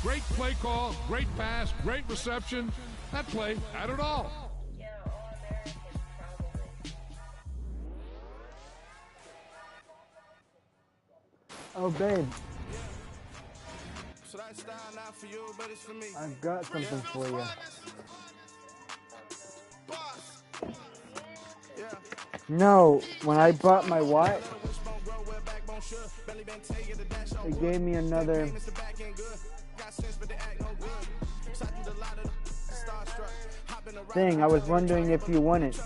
Great play call, great pass, great reception. That play had it all. Yeah, All-American probably. Oh, babe. So that style not for you, but it's for me. I've got something for you. No, when I bought my watch, it gave me another thing. I was wondering if you want it,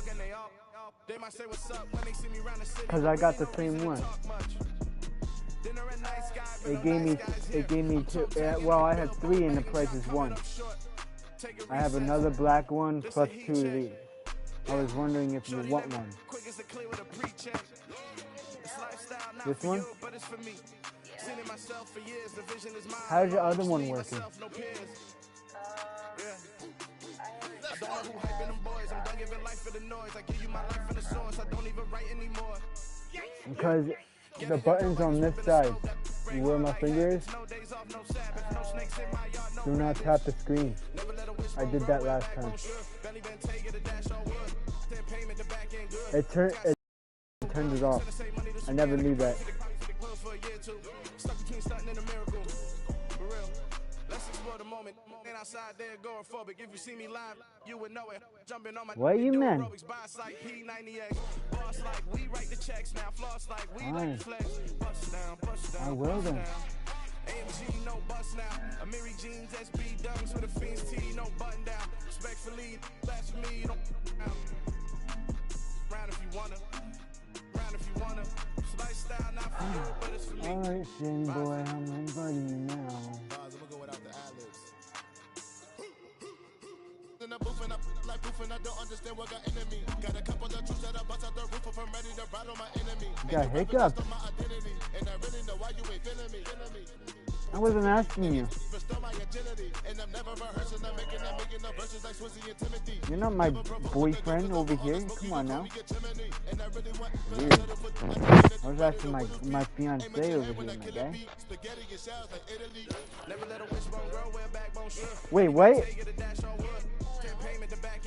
because I got the same one. It gave me two. Well, I have three, and the price is one. I have another black one plus two of these. I was wondering if you want one. This one? How's your other one working? Because the buttons on this side, where my finger is, do not tap the screen. I did that last time. It turned it off. I never knew that. What you meant? Fine. I will then. AMG, no bust now. Amiri jeans, SB dunks with a fiend's tee, no button down. Respectfully, blasphemy, you don't round if you wanna. Round if you wanna. Lifestyle not for you, but it's for me. Alright, Jenny boy, I'm inviting you now. I'm gonna go without the ad-libs. In the booth and I like proof and I don't understand what got enemy. Got a couple of troops that I bust out the roof if I'm ready to ride on my enemy. Got hiccups. And I really know why you ain't feeling me. I wasn't asking you. You're not my boyfriend over here. Come on now. Weird. I was asking my fiance over here, my guy. Wait, what?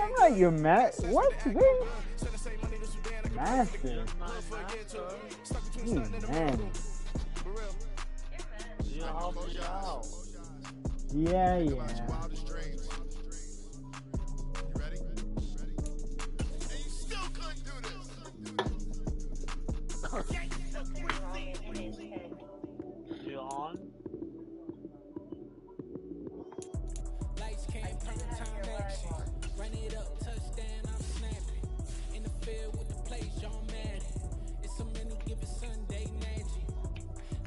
I'm not your what? Wait. Master. Man. Yeah. You ready? And you still couldn't do this. You on? Lights can't turn time action. Run it up, touchdown, I'm snapping. In the field with the plays, John Madden. It's a many given Sunday magic.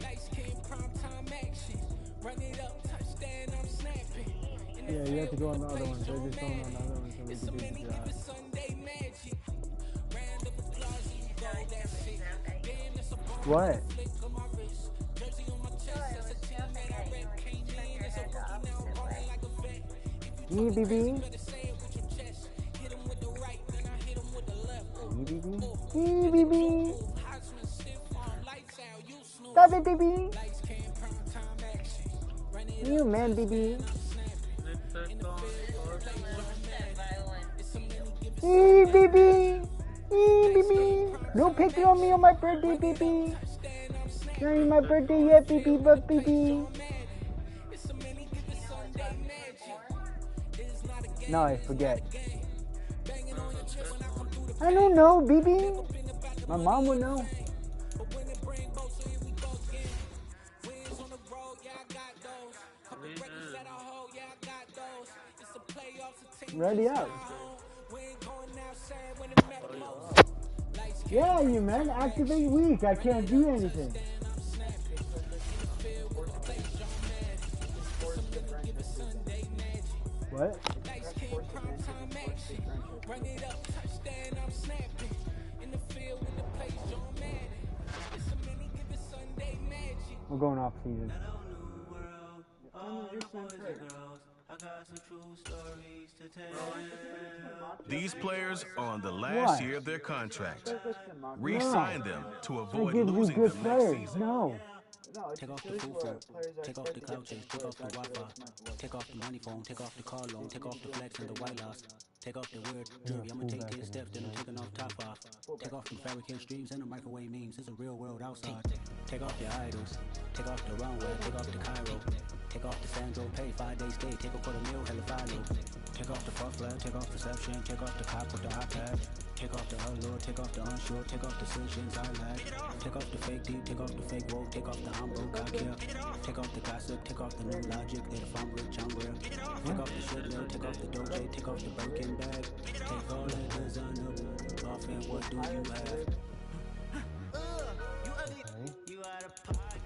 Lights can't prime time action. Run it up, touchdown, I'm snapping. Yeah, you have to go on the other one. They're just going on the other one so we can do the job. What? BB. BB. Stop it, BB. You man, BB. BB. BB. No picture on me on my birthday, BB. Not even my birthday yet, BB, but BB. No, I forget. I don't know, BB. My mom would know. Ready up. Yeah, you man. Activate weak. I can't do anything. What? We're going off season. These players are on the last year of their contract. Re-sign them to avoid losing them next season. No. No, it's Take off the just food where phone, players are take off the expected to cloud get chase, take off the points. Wi-Fi, That's what take off the money phone, take off the car loan, take off the flex and the white loss, take off the weird jewelry. I'ma take 10 steps, then I'm taking off top off. Take off the fabricated streams and the microwave memes. It's a real world outside. Take off your idols, take off the runway, take off the Cairo, take off the Sandro pay, 5 days stay, take a $250,000 hella follow. Take off the fuck flag, take off perception, take off the cop with the iPad. Take off the allure, take off the unsure, take off the solutions I lack. Take off the fake deep, take off the fake woke, take off the I'm broke, I care. Take off the gossip, take off the new logic, that if I'm rich, I'm real. Take off the shit low, take off the doje, take off the Birkin bag. Take all that designer off and what do you have? You ugly, you out of pocket.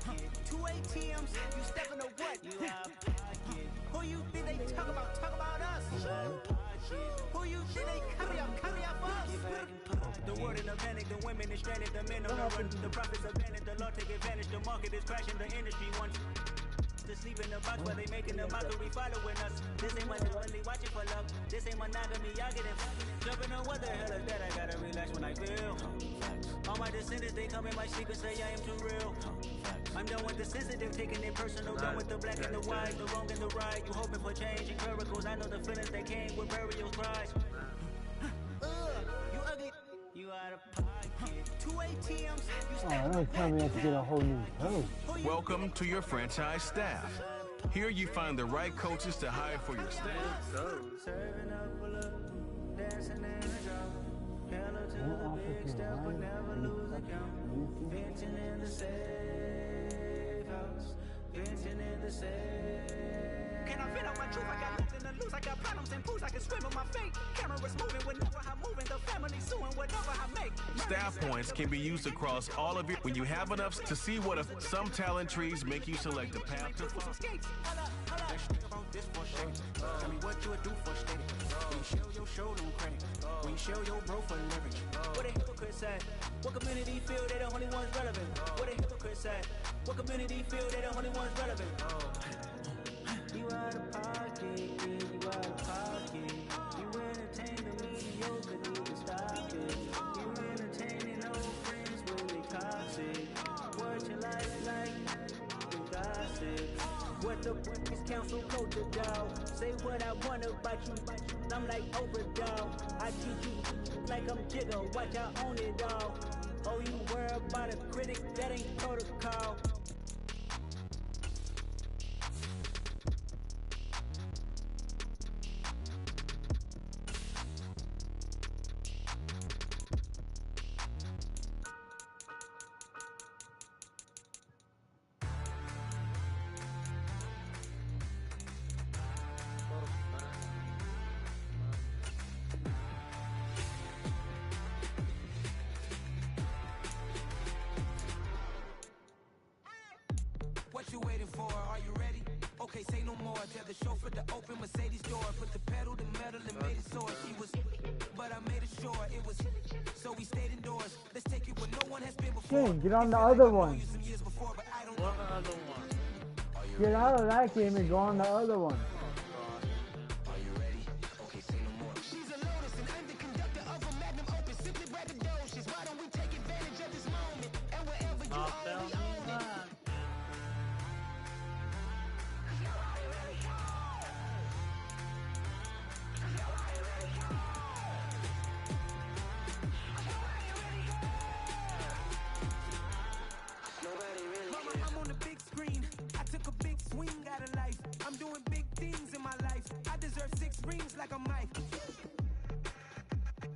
2 ATMs, you stepping to what? You out of pocket. Who you think they talk about us? You out of pocket. Who you think they carry up for us? The world in a panic, the women is stranded, the men on the run, the profits abandoned, the law take advantage, the market is crashing, the industry wants to sleep in the box where they making a mockery following us. This ain't my only watching for love. This ain't monogamy, y'all getting jumping on what the hell is that? I gotta relax when I feel. All my descendants, they come in my sleep and say I am too real. I'm done with the sensitive, taking it personal, done with the black and the white, the wrong and the right. You hoping for change and miracles. I know the feelings that came with burial cries. You ugly, you out of pocket. 2 ATMs, you Oh, don't tell me I have to get a whole new coach. Welcome to your franchise staff. Here you find the right coaches to hire for your staff. serving up a look, dancing in a drop. Hello to the big step, but never lose a count. Venting in the safe house, venting in the safe. Can I fit on my truth? I got nothing to lose. I got problems and pools. I can swim with my fate. Cameras moving whenever I'm moving. The family suing whatever I make. Staff points can be used across all of your. When you have enough to see what some talent trees make you select a path to follow. Think about this for shade. Tell me what you would do for steady. When you show your show no credit. When you show your bro for leverage. What a hypocrite said. What community feel they the only ones relevant? What a hypocrite said. What community feel they the only ones relevant? You out of pocket, yeah, you out of pocket. You entertain the mediocre, need to stop it. You entertaining old friends really toxic. Word your life like you gossip. What the is council go to dog? Say what I want about you. I'm like overdog. I treat you like I'm Jigga. Watch I own it all. Oh, you worry about a critic? That ain't protocol. What you waiting for? Are you ready? Okay, say no more. Tell the chauffeur to open Mercedes door. Put the pedal to metal and made it soar. She was, but I made it sure it was. So we stayed indoors. Let's take it where no one has been before. Shane, get on the other one. Some years before, but I don't What other one? Get out of that game and go on the other one. She's a lotus and I'm the conductor of a magnum opus. Simply braggadocious. Why don't we take advantage of this moment? And wherever you are, we own it. Mama, I'm on the big screen. I took a big swing out of life. I'm doing big things in my life. I deserve 6 rings like I'm Mike.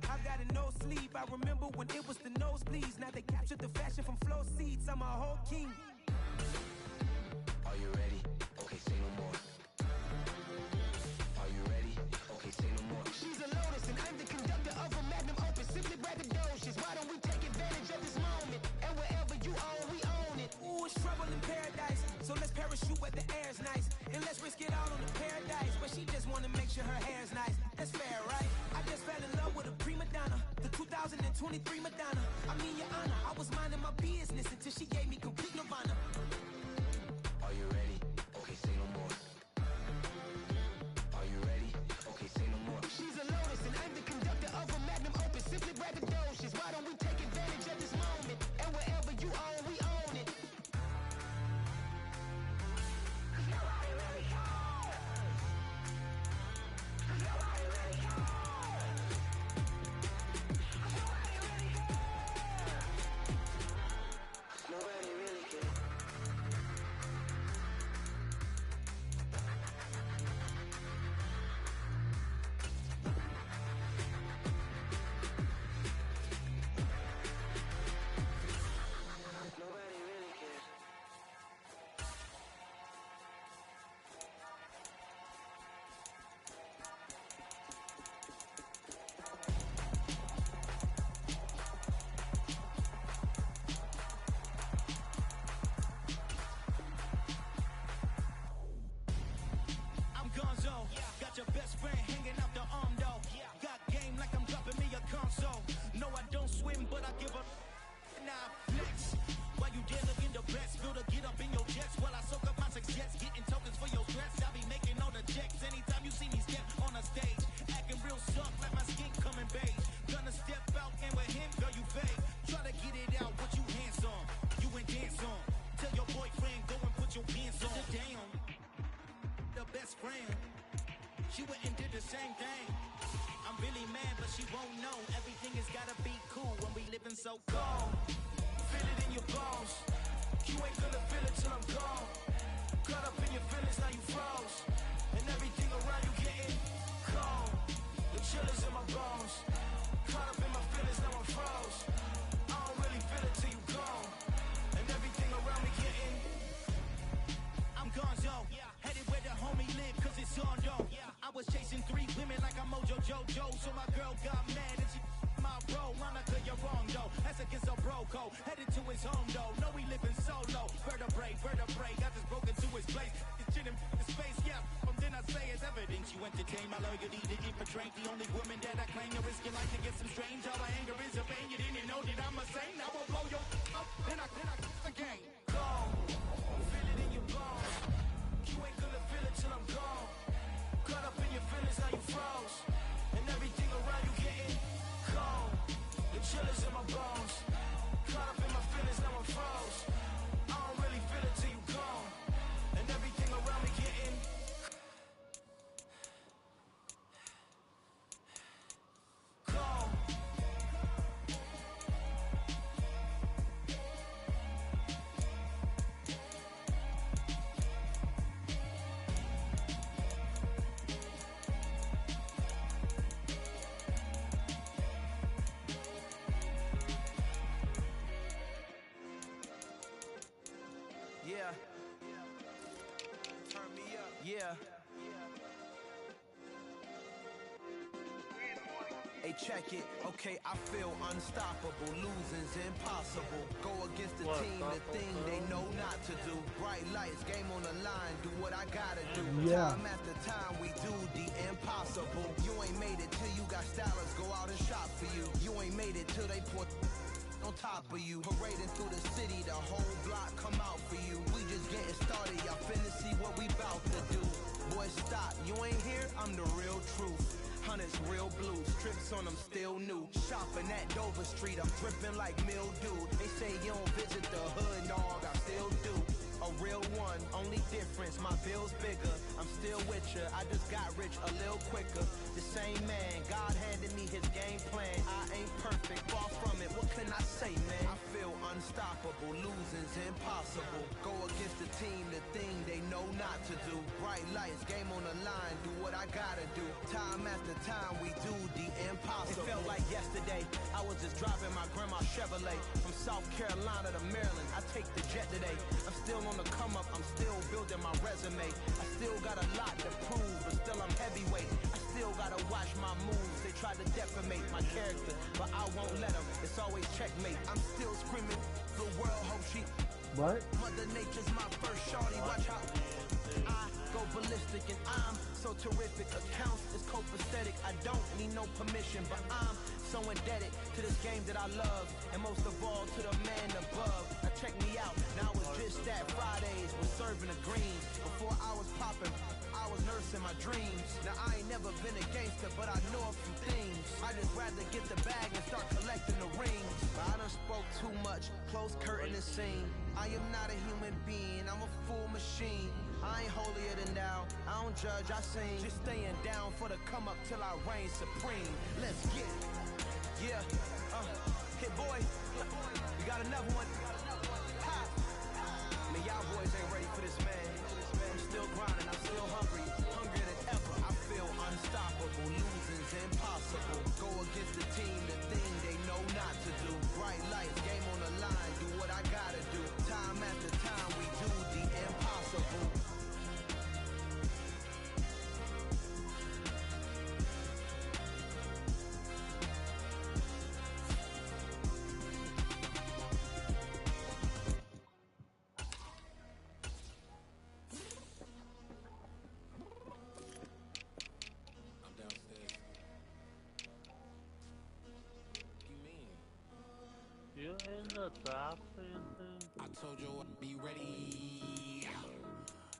I got a no sleep. I remember when it was the nosebleeds. Now they captured the fashion from flow seats. I'm a whole king. Are you ready? Okay, say no more. Are you ready? Okay, say no more. She's a lotus and I'm the conductor of a magnum opus. Simply braggadocious. Why don't we take advantage of this moment? And wherever you own, we own it. Ooh, it's trouble in paradise. So let's parachute where the air's nice. And let's risk it all on the paradise. But she just wanna make sure her hair's nice. That's fair, right? I just fell in love with a prima donna. The 2023 Madonna. I mean, your honor, I was minding my business until she gave me complete nirvana. Are you ready? Okay, say no more. Are you ready? Okay, say no more. She's a lotus and I'm the conductor of a magnum opus. Simply braggadocious. Why don't we take advantage of this moment? And wherever you own, we own it. She went and did the same thing. I'm really mad, but she won't know. Everything has gotta be cool when we living so cold. Feel it in your bones. You ain't gonna feel it till I'm gone. Caught up in your feelings, now you froze. And everything around you getting cold. The chill is in my bones. Caught up in my feelings, now I'm froze. I don't really feel it till you gone. And everything around me getting I'm gonzo. Headed where the homie live, cause it's on though. I was chasing 3 women like I'm Mojo Jojo. So my girl got mad and she my bro. Monica, you're wrong though. That's against a bro code. Headed to his home though. No, we living solo. Vertebrae. Got this broken to his place. This shit in his face, yeah. From then I say it's evidence. You entertain my loyalty to infiltrate. The only woman that I claim to risk your life to get some strange. All my anger is a pain. You didn't know that I'm a saint. Now I'll blow your up. Then I again. Go. Feel it in your bones. You ain't gonna feel it till I'm gone. Caught up in your feelings, now you froze. And everything around you getting cold. The chill is in my bones. Caught up in my feelings, now I'm froze. I don't really feel it till you gone. And everything around me getting cold. Yeah. Turn me up. Yeah. Hey, check it. Okay, I feel unstoppable. Losing's impossible. Go against the team, the thing they know not to do. Bright lights, game on the line. Do what I gotta do. Yeah. Time after time, we do the impossible. You ain't made it till you got stylists go out and shop for you. You ain't made it till they put on top of you. Parading through the city, the whole block come out for you. We just getting started, y'all finna see what we bout to do. Boy, stop, you ain't here, I'm the real truth. Hunters, real blues, strips on them still new. Shopping at Dover Street, I'm dripping like mildew. They say you don't visit the hood, dog, I still do. A real one, only difference, my bill's bigger. I'm still with ya, I just got rich a little quicker. The same man, God handed me his game plan. I ain't perfect, far from it, what can I say, man? I feel unstoppable, losing's impossible. Go against the team, the thing they know not to do. Bright lights, game on the line, do what I gotta do. Time after time, we do the impossible. It felt like yesterday, I was just driving my grandma's Chevrolet. From South Carolina to Maryland, I take the jet today. I'm still on the come up, I'm still building my resume. I still got a lot to prove, but still I'm heavyweight. I still gotta watch my moves. They try to defamate my character, but I won't let them. It's always checkmate. I'm still screaming, the world hope she. What? Mother Nature's my first shorty. Watch how I go ballistic and I'm so terrific. Accounts is copacetic. I don't need no permission, but I'm so indebted to this game that I love, and most of all to the man above. Now check me out. Now it's just that Fridays was serving the greens. Before I was popping, I was nursing my dreams. Now I ain't never been a gangster, but I know a few things. I just rather get the bag and start collecting the rings. But I done spoke too much, close curtain and scene. I am not a human being, I'm a full machine. I ain't holier than thou, I don't judge, I sing. Just staying down for the come up till I reign supreme. Let's get it. Yeah, hit boy, we got another one. Ha! Man, y'all boys ain't ready for this, man. I'm still grinding, I'm still hungry, hungrier than ever. I feel unstoppable, losing's impossible. Go against the team, the thing they know not to do. Bright lights, game on the line, do what I gotta do. Time after time, we do the impossible. You in the trap? I told you I'd be ready.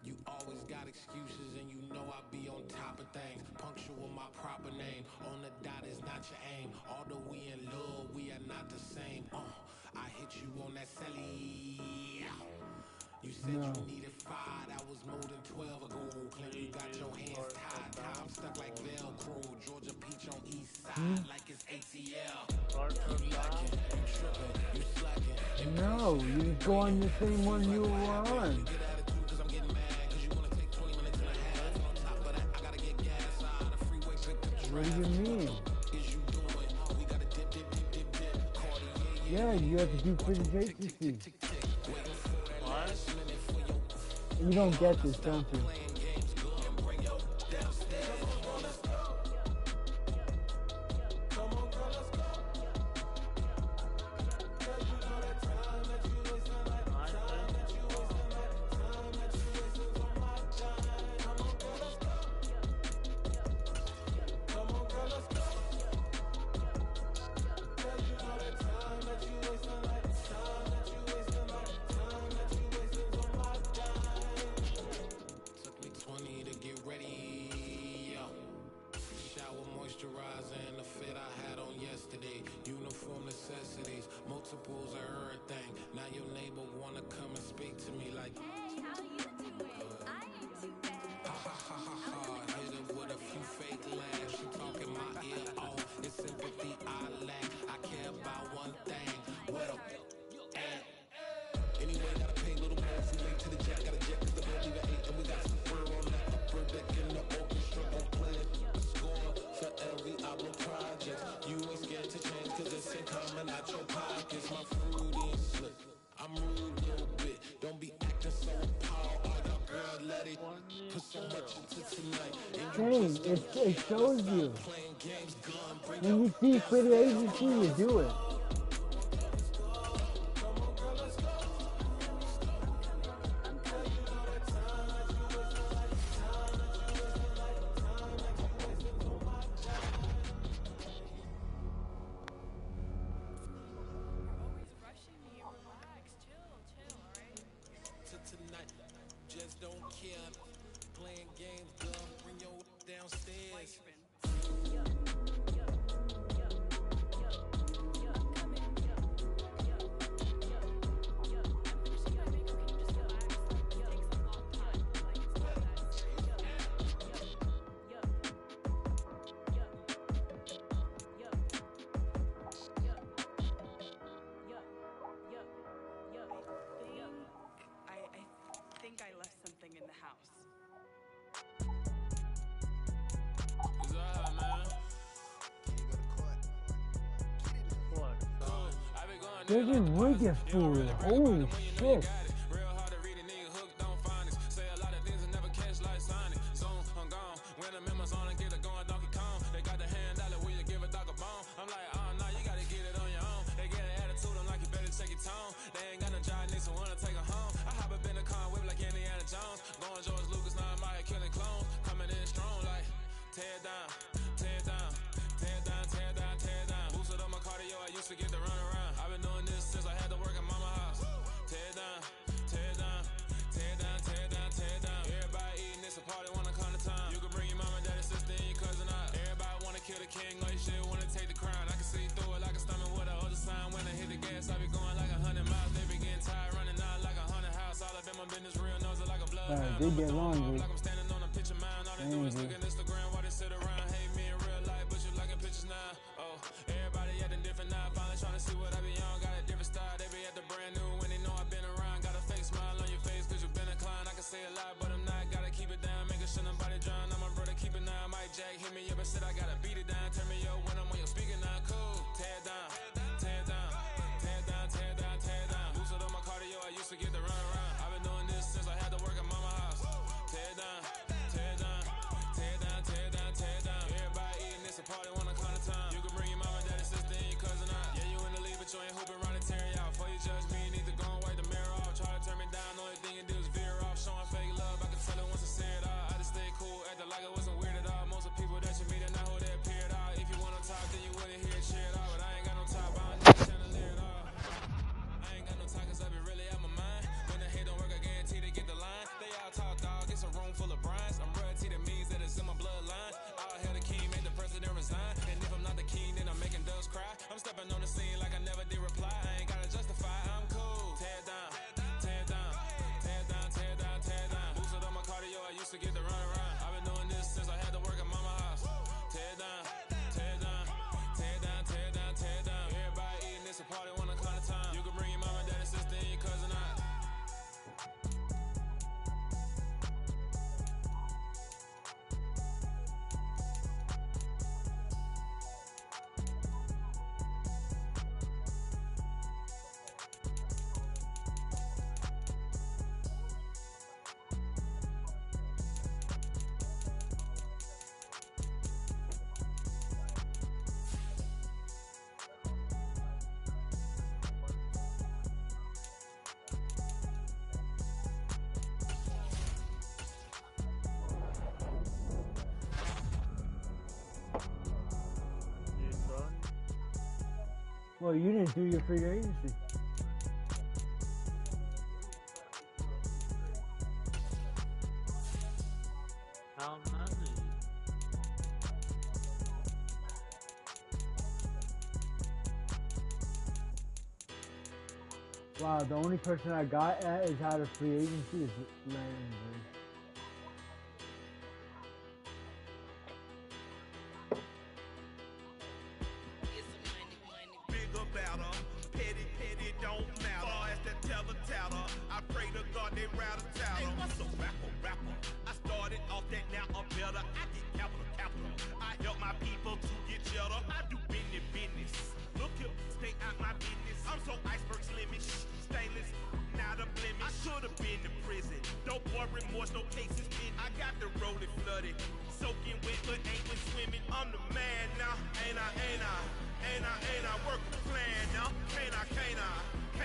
You always got excuses and you know I be on top of things. Punctual my proper name. On the dot is not your aim. Although we in love, we are not the same. I hit you on that celly. You said you needed 5, that was more than 12 ago. Claim you got your hands tied. Time stop. like it's ATL. You lacking, you tripping, you slacking. No, you just go on the same one you were on. Get attitude cause I'm getting mad. Cause you wanna take 20 minutes and a half. And on top of that, I gotta get gas out of the freeway, pick the What do you mean? Is you doing? We gotta dip, dip, dip, dip, dip. Cartier, Yeah, you have to do physics. What? You don't get this, don't you? Took me 20 to get ready. Shower, moisturizer, and the fit I had on yesterday. Uniform necessities, multiples of everything. Now your neighbor wanna come and speak to me like, Hey, how you doing? I ain't too bad. ha ha ha ha ha. Hit her with a few fake laughs. She talking my ear off. It's sympathy I lack. I care about one thing. Where the at? Anyway, gotta pay a little more. From late to the jack, got a jet cause the boat leave at 8. And we got some fur on that upper deck in the orchestra. Gon' play a score for every album project. You ain't scared to change cause it's in common out your pockets. My fruity and slick. I'm rude a little bit. Don't be acting so appalled. All your girl let it put so much into tonight. And you Hey, it shows you. playing games, gun, bring When you see pretty agency, you do it. to tonight. Just don't care. Playing games, gun, bring your downstairs. I think I left something in the house. What's up, man? What? I be going They just wicked food. Holy shit. real hard to read a nigga hook, don't find it. Say a lot of things and never catch like Sonic. Zone, I'm gone. When I'm in my zone and get it going, Donkey Kong. They got the hand dollar, will you give a dog a bone? I'm like, oh, no, you gotta get it on your own. They get an attitude, I'm like, you better check your tone. They ain't got no job, need someone to take her home. I hop up in the car, whip like Indiana Jones. Going George Lucas, now I'm out here killing clones. Coming in strong like, tear down, tear down, tear down, tear down, tear down. Boosted on my cardio, I used to get the run around. I've been doing this since I had to work at mama house. Tear down, tear down, tear down, tear down, tear down. Everybody eating, it's a party, wanna come to time. You can bring your mama, daddy, sister, and your cousin out. Everybody wanna kill the king, like shit, wanna take the crown. I can see through it like a stomach with a other sign. When I hit the gas, I be going like 100 miles. They be getting tired, running out like 100 house. All up in my business, real nose like a bloodhound. They get laundry. Like I'm standing on a picture mound. All they do is look at Instagram while they sit around. Hate me in real life, but you liking pictures now. Oh, everybody acting different now. Finally trying to see what I be on. Got a different style. They be at the brand new when they know I've been around. Got a fake smile on your face cause you been inclined. I can say a lot, but I'm not. Gotta keep it down. Making sure nobody drown. I'm my brother, keep it now. Mike Jack hit me up and said I gotta beat it down. Turn me up when I'm on your speaker now. Cool. Tear down, tear down, tear down, tear down, tear down. Boosted on my cardio, I used to get the run around. I've been doing this since I had to work at mama house. Tear down, tear down, tear down, tear down, tear down. Everybody eating, it's a party, wanna come to time. You can bring your mama, daddy, sister, and your cousin out. Yeah, you in the league, but you ain't hooping around and tearing out. Before you judge me, you need to go and wipe the mirror off. Try to turn me down, only thing you do is veer off. Showing fake love, I can tell it once I say it all. I just stay cool, acting like I wasn't weird at all. Most of the people that you meet are not who they appear Well, you didn't do your free agency. How many? Wow, the only person I got at is out of free agency is Landry. Bigger, better, petty, don't matter. Far as the teller, I pray to God they rattle tattle. Hey, what's a rapper? I started off that, now I'm better. I get capital. I help my people to get cheddar. I do business. Look here, stay out my business. I'm so iceberg slimmish, stainless, not a blemish. I should have been to prison. Don't boy remorse, no cases in. I got the rolling flooded, soaking wet, but ain't been swimming. I'm the man now, ain't I? Work the plan now, can't I? I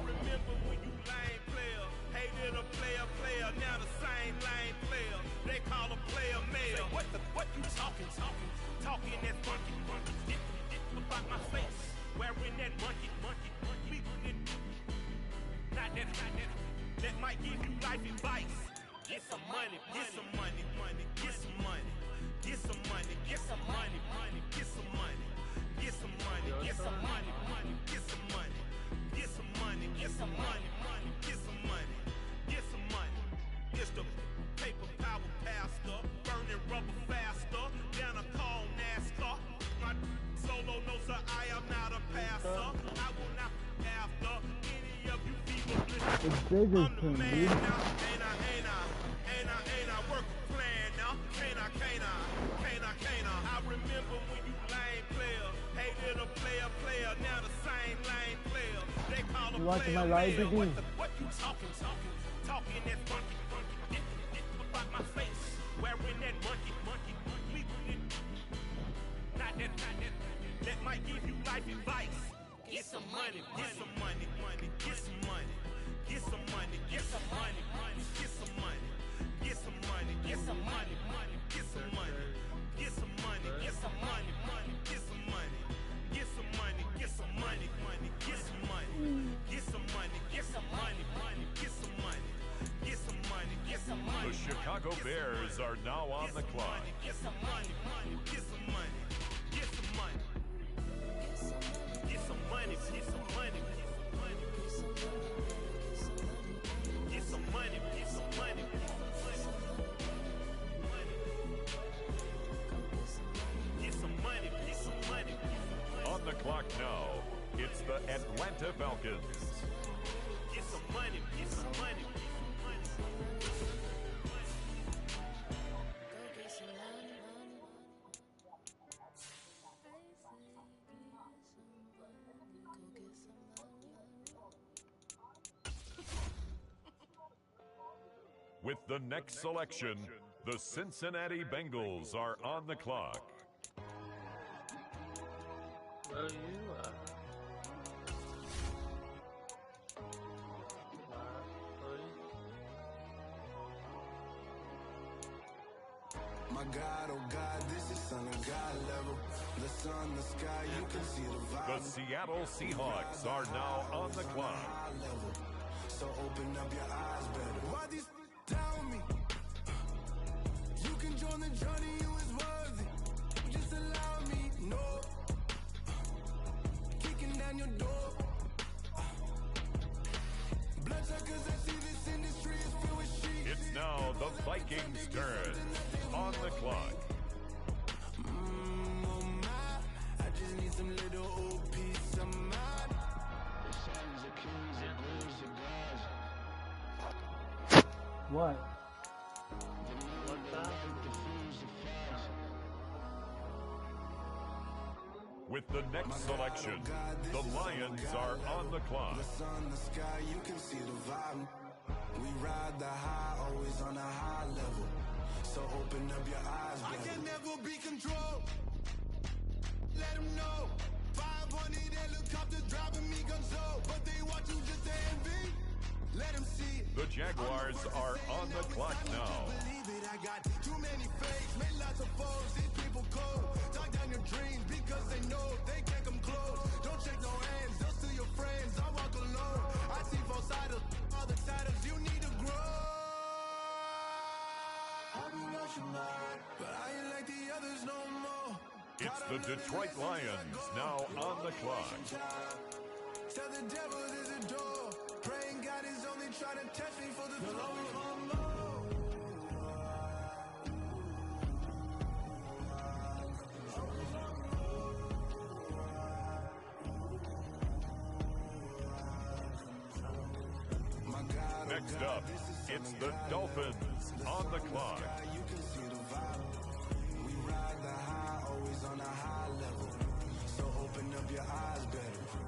remember when you lame player, hated a player, now the same lame player. They call a player mayor. What you talking that funky, about my face, wearing that monkey. Not that might give you life advice. Get some money, get some money, get some money, get some money, get some money, get some money, get some money, get some money, get some money, get some money, get some money, get some money, get some money. It's the paper power pastor, burning rubber faster, down a call NASCAR. My solo knows that I am not a passer. I will not after any of you people. It's bigger to me. Ain't I work a plan now? Can't I? I remember when you lame player, hated a player, now the same lame player. They call a player mayor. What you talking that funky, about my face, wearing that monkey. Not that might give you life advice. Get some money, get some money, get some money, get some money, get some money, get some money, get some money, get some money, get some money, get some money, get some money, get some money, get some money, get some money, get some money, get some money, get some money, get some money, get some money, get some money. The Chicago Bears are now on the clock. Get some money, get some money, get some money. Get some money, get some money, get some money, get some money, get some money, get some money. On the clock now, it's the Atlanta Falcons. Get some money, get some money. With the next selection, the Cincinnati Bengals are on the clock. Where are you at? My God, oh God, this is Son of God level. The sun, the sky, you can see the vibe. The Seattle Seahawks are now on the clock. So open up your eyes better. Why these tell me? You can join the journey, you is worthy. Just allow me, no. Kicking down your door. Bloodsuckers, I see this industry is filled with sheep. It's now the Vikings' turn. On the clock. Oh my, I just need some little old peace of mind. The sons of kings and queens of gods. What? With the next selection, the Lions are on the clock. The sun, the sky, you can see the vibe. We ride the high, always on a high level. So open up your eyes, baby. I can never be controlled. Let them know. 500 helicopters driving me gonzo, but they want you just to envy. Let them see it. The Jaguars are on the clock now. Believe it, I got too many fakes, made lots of foes. These people cold. Talk down your dreams because they know they can't come close. Don't don't shake no hands, just to your friends. I walk alone. I see both sides of all the titles. You need to grow. But I ain't like the others no more. It's the Detroit Lions now on the clock. Tell the devil there's a door. Praying God is only trying to test me for the glory. Next up, it's the Dolphins on the clock. You can see the vibe. We ride the high, always on a high level. So open up your eyes better.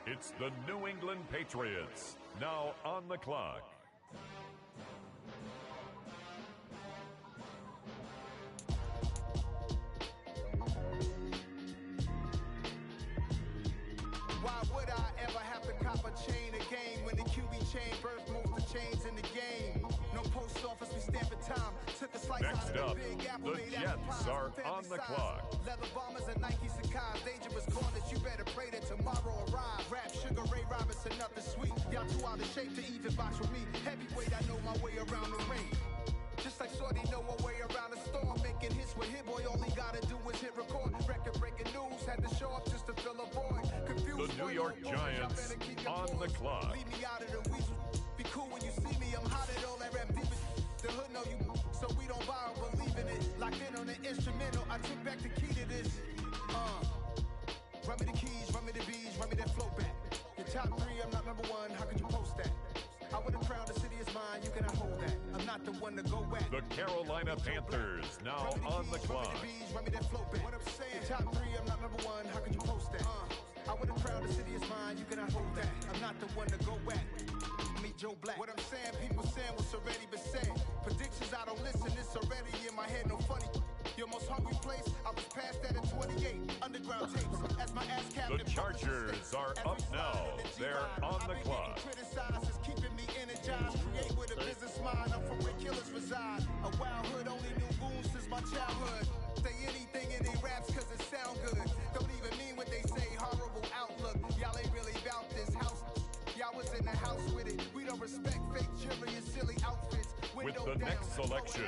It's the New England Patriots now on the clock. Why would I ever have to cop a chain again when the QB chain birthed most of the chains in the game? No post office, we stamping time. Took a slice Next out of up, the big apple, the made apple Jets pies, are family on the size. clock. Leather bombers and Nike Sacai's, dangerous corners. You better pray that tomorrow arrives. Rap, Sugar Ray Robinson, nothing sweet. Y'all too out of shape to even box with me. Heavyweight, I know my way around the ring. Just like Shorty know a way around the storm. Making hits with Hit Boy, all he gotta do is hit record. Record breaking news, had to show up just to fill a void. Confused, The New York Giants on the clock. Leave me out of the weasel. Be cool when you see me, I'm hot at all that rap deep. The hood know you, so we don't borrow, believe in it. Locked in on the instrumental, I took back the key to this. Run me the keys, run me the bees, run me that flow back. Your top three, I'm not number one, how could you post that? I would have crowned the city is mine, you cannot hold that. I'm not the one to go back. The Carolina Panthers now on the clock. Run me the bees, run me that flow back. What I'm saying, your top three, I'm not number one, how could you post that? I would have crowned the city is mine, you cannot hold that. I'm not the one to go back. Meet Joe Black. What I'm saying, people saying what's already been said. Predictions, I don't listen, it's already in my head, no funny. Your most hungry place, I was past that in 28. Underground tapes, as my ass The Chargers are up now. They're on the clock. Criticized is keeping me energized. Create with a business mind. I'm from where killers reside. A wild hood, only knew goons since my childhood. Say anything in they raps cause it sound good. Don't even mean what they say, horrible outlook. Y'all ain't really about this house. Y'all was in the house with it. We don't respect fake jewelry and silly outfits. With the next selection,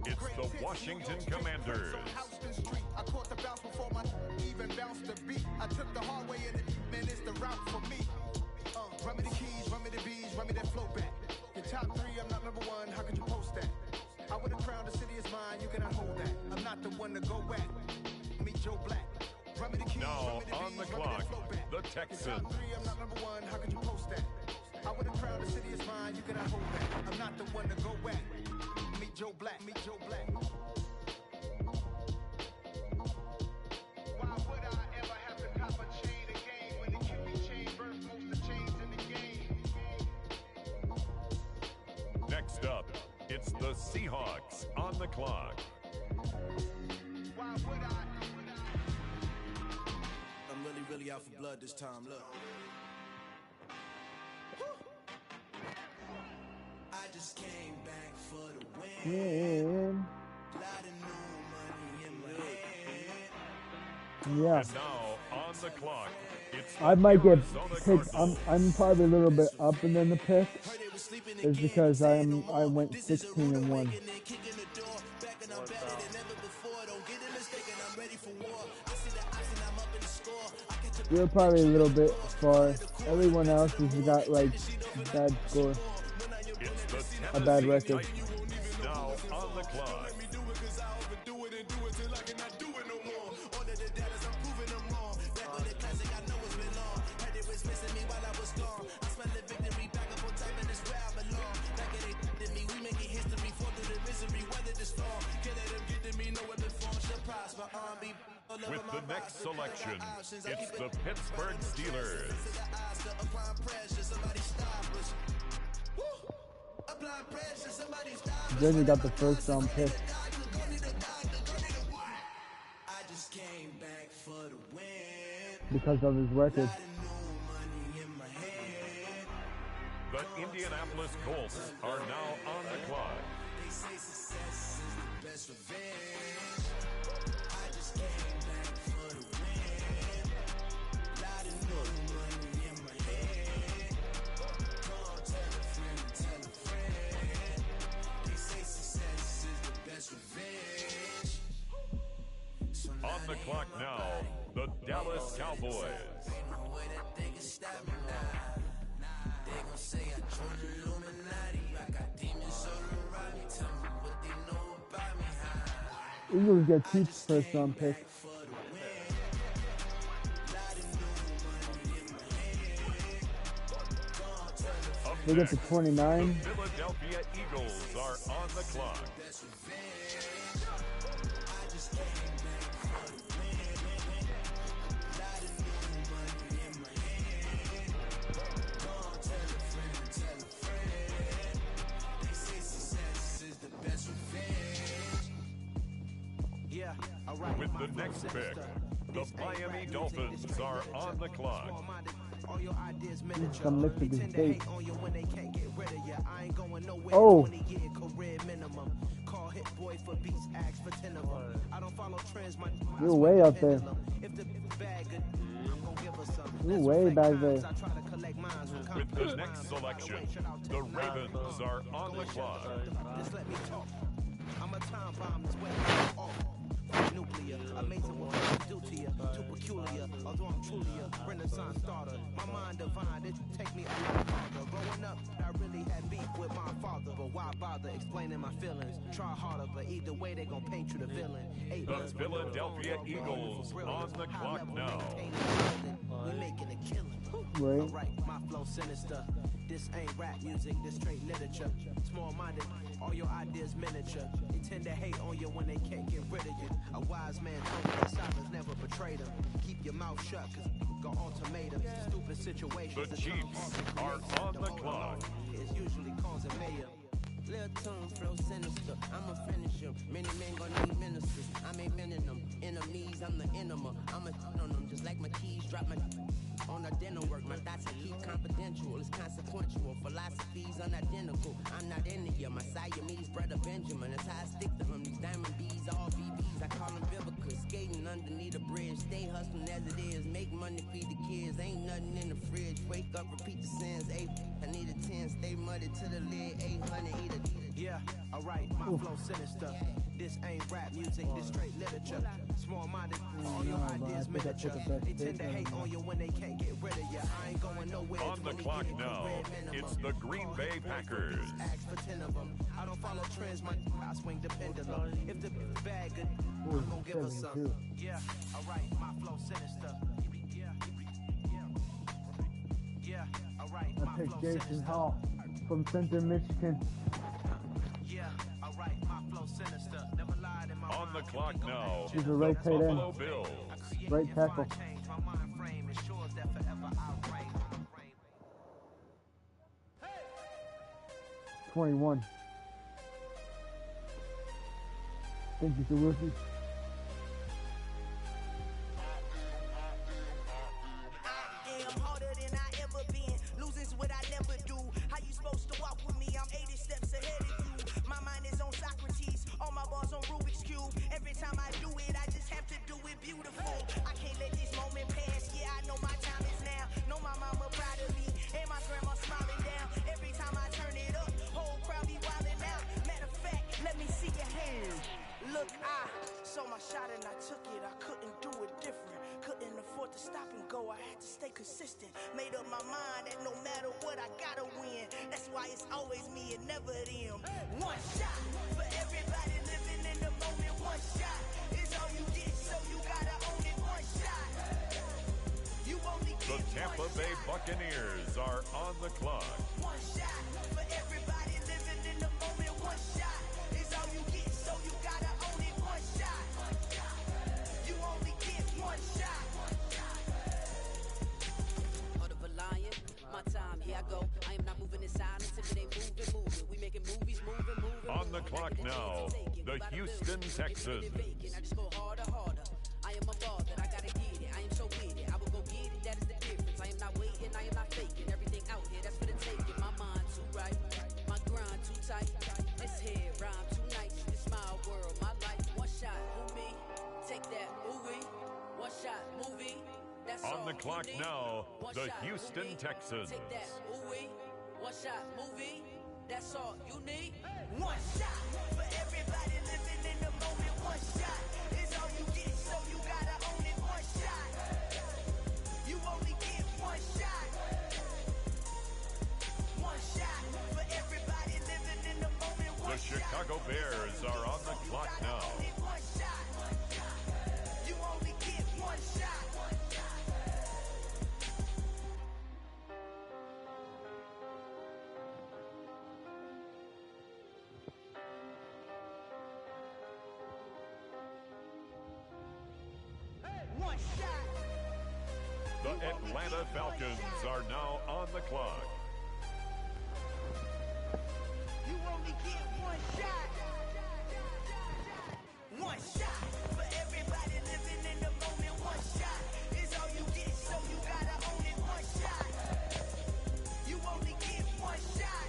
it's the Washington Commanders. I caught the bounce before my even bounced the beat. I took the hard way and man, it's the route for me. Run me the keys, run me the bees, run me that flow back. Your top three, I'm not number one, how could you post that? I would have crowned the city is mine, you cannot hold that. I'm not the one to go back. Meet Joe Black. Run me the keys, Now run me the on bees, the run me that clock, flow back. the Your top Texans. three, I'm not number one, how could you post that? I would have crowned the city is mine, you cannot hold that. I'm not the one to go back. Meet Joe Black, meet Joe Black. Why would I ever have to cop a chain again when the QB chain birthed most of the chains in the game? Next up, it's the Seahawks on the clock. Why would I? I'm really out for blood this time, look. I just came back for the win. Lot of new money in my hand. Yeah. And now on the clock, it's the I might get Arizona picked. Cardinals. I'm probably a little bit up and then the pick is because I went 16-1. You're probably a little bit far. Everyone else has got like bad score, a bad record. Now on the clock. With the next selection, it's the Pittsburgh Steelers. Then you got the first round pick. Because of his record. The The Indianapolis Colts are now on the clock. They say success is the best revenge. I just came back for the win. Lot of new money in my head. Go on, tell a friend. They say success is the best revenge. So On the clock now, the Dallas Cowboys. ain't no way that they can stop me now. They gon' say I joined the Illuminati. I got demons all around me. Tell me what they know about me. Eagles get Chiefs first round pick. They get to 29. The Philadelphia Eagles are on the clock. With the next pick, the Miami Dolphins are on the clock. All your ideas miniature. Some lift to this Pretend to date. hate on you when they can't get rid of you. I ain't going nowhere. Oh. 20-year career minimum. Call hit boy for beats, ask for 10 of them. I don't follow trends, my You're way out there. If the bag good, I'm gonna give her some. You're Let's way reflect back times. there. I try to collect mines from With the complex next minds. selection, Shout out the 10 Ravens are on the clock. Just let me talk. I'm a time bomb that's way off. Nuclear, amazing what I can do to you. Too peculiar, although I'm truly a Renaissance starter. My mind divine, it take me a lot farther. Growing up, I really had beef with my father, but why bother explaining my feelings? Try harder, but either way they gon' paint you the villain. The Philadelphia Eagles on the clock now. We making a killing. Right. Alright, my flow sinister. This ain't rap music, this straight literature. Small-minded, all your ideas miniature. They tend to hate on you when they can't get rid of you. A wise man told me that silence never betrayed him. Keep your mouth shut, cause got ultimatums. Stupid situations. The Chiefs are on the clock. It's usually causing mayhem. Lil' tune, flow sinister, I'ma finish him. Many men gon' need ministers, I'm ain't mending them. Enemies, I'm the enema. I'ma on them just like my keys, drop my on the dinner work. My thoughts I keep confidential, it's consequential. Philosophies unidentical, I'm not into you. My Siamese brother Benjamin, that's how I stick to him. These diamond bees, all BBs, I call them biblicals. Skating underneath a bridge, stay hustling as it is. Make money, feed the kids, ain't nothing in the fridge. Wake up, repeat the sins, 8. I need a 10, stay muddy to the lid, 800, eat a yeah, alright, my flow sinister. This ain't rap music, this straight literature. Small-minded, all your ideas miniature. They tend to hate on you when they can't get rid of you. I ain't going nowhere. On the clock now, it's the Green Bay Packers. Ask for 10 of them. I don't follow trends, I swing the pendulum. If the bag good, I'm gonna give her some. Yeah, alright, my flow sinister. Yeah, alright, I my flow picked Jason sinister. Hall from Center, Michigan. Yeah, alright, my flow sinister. Never lied in my On the clock now, He's a the right tight end. Buffalo Bills. Right tackle. Change my mind frame, ensures that forever I reign. 21. Think he's a rookie. I'm harder than I ever been. Losing's what I never do. How you supposed to walk with me? I'm 80 steps ahead of you. My mind is on Socrates. All my balls on Rubik's Cube. Every time I do it, I just have to do it beautiful. I can't let this moment pass. Yeah, I know my time is now. Know my mama proud of me. And my grandma smiling down. Every time I turn it up, whole crowd be wildin' out. Matter of fact, let me see your hands. Look, I saw my shot and I took it. I couldn't do it different. Couldn't afford to stop and go. I had to stay consistent. Made up my mind that no matter what, I gotta win. That's why it's always me and never them. One shot for everybody living in the moment. One shot is all you get, so you gotta own it. One shot. You only The get Tampa one Bay shot. Buccaneers are on the clock. One shot for everybody living in the moment. One shot is all you get, so you gotta own it. One shot. You only get one shot. Heart of a lion, my time, here I go. I am not moving in silence, if it ain't moving. We making movies, moving. On the clock now, the Houston Texans. I just go harder. I am a ball that I gotta get it. I am so with it. I will go get it, that is the difference. I am not waiting, I am not faking. Everything out here, that's for the taking. My mind On the clock now, the Houston Texans. Take that, ooh-wee. One shot, movie. That's all you need. One shot for everybody living in the moment. One shot is all you get, so you gotta own it. One shot. You only get one shot. One shot for everybody living in the moment. One The Chicago Bears are on the clock now. One shot. You only get one shot. One shot. The Atlanta Falcons are now on the clock. You only get one shot. One shot for everybody living in the moment. One shot is all you get, so you gotta own it. One shot. You only get one shot.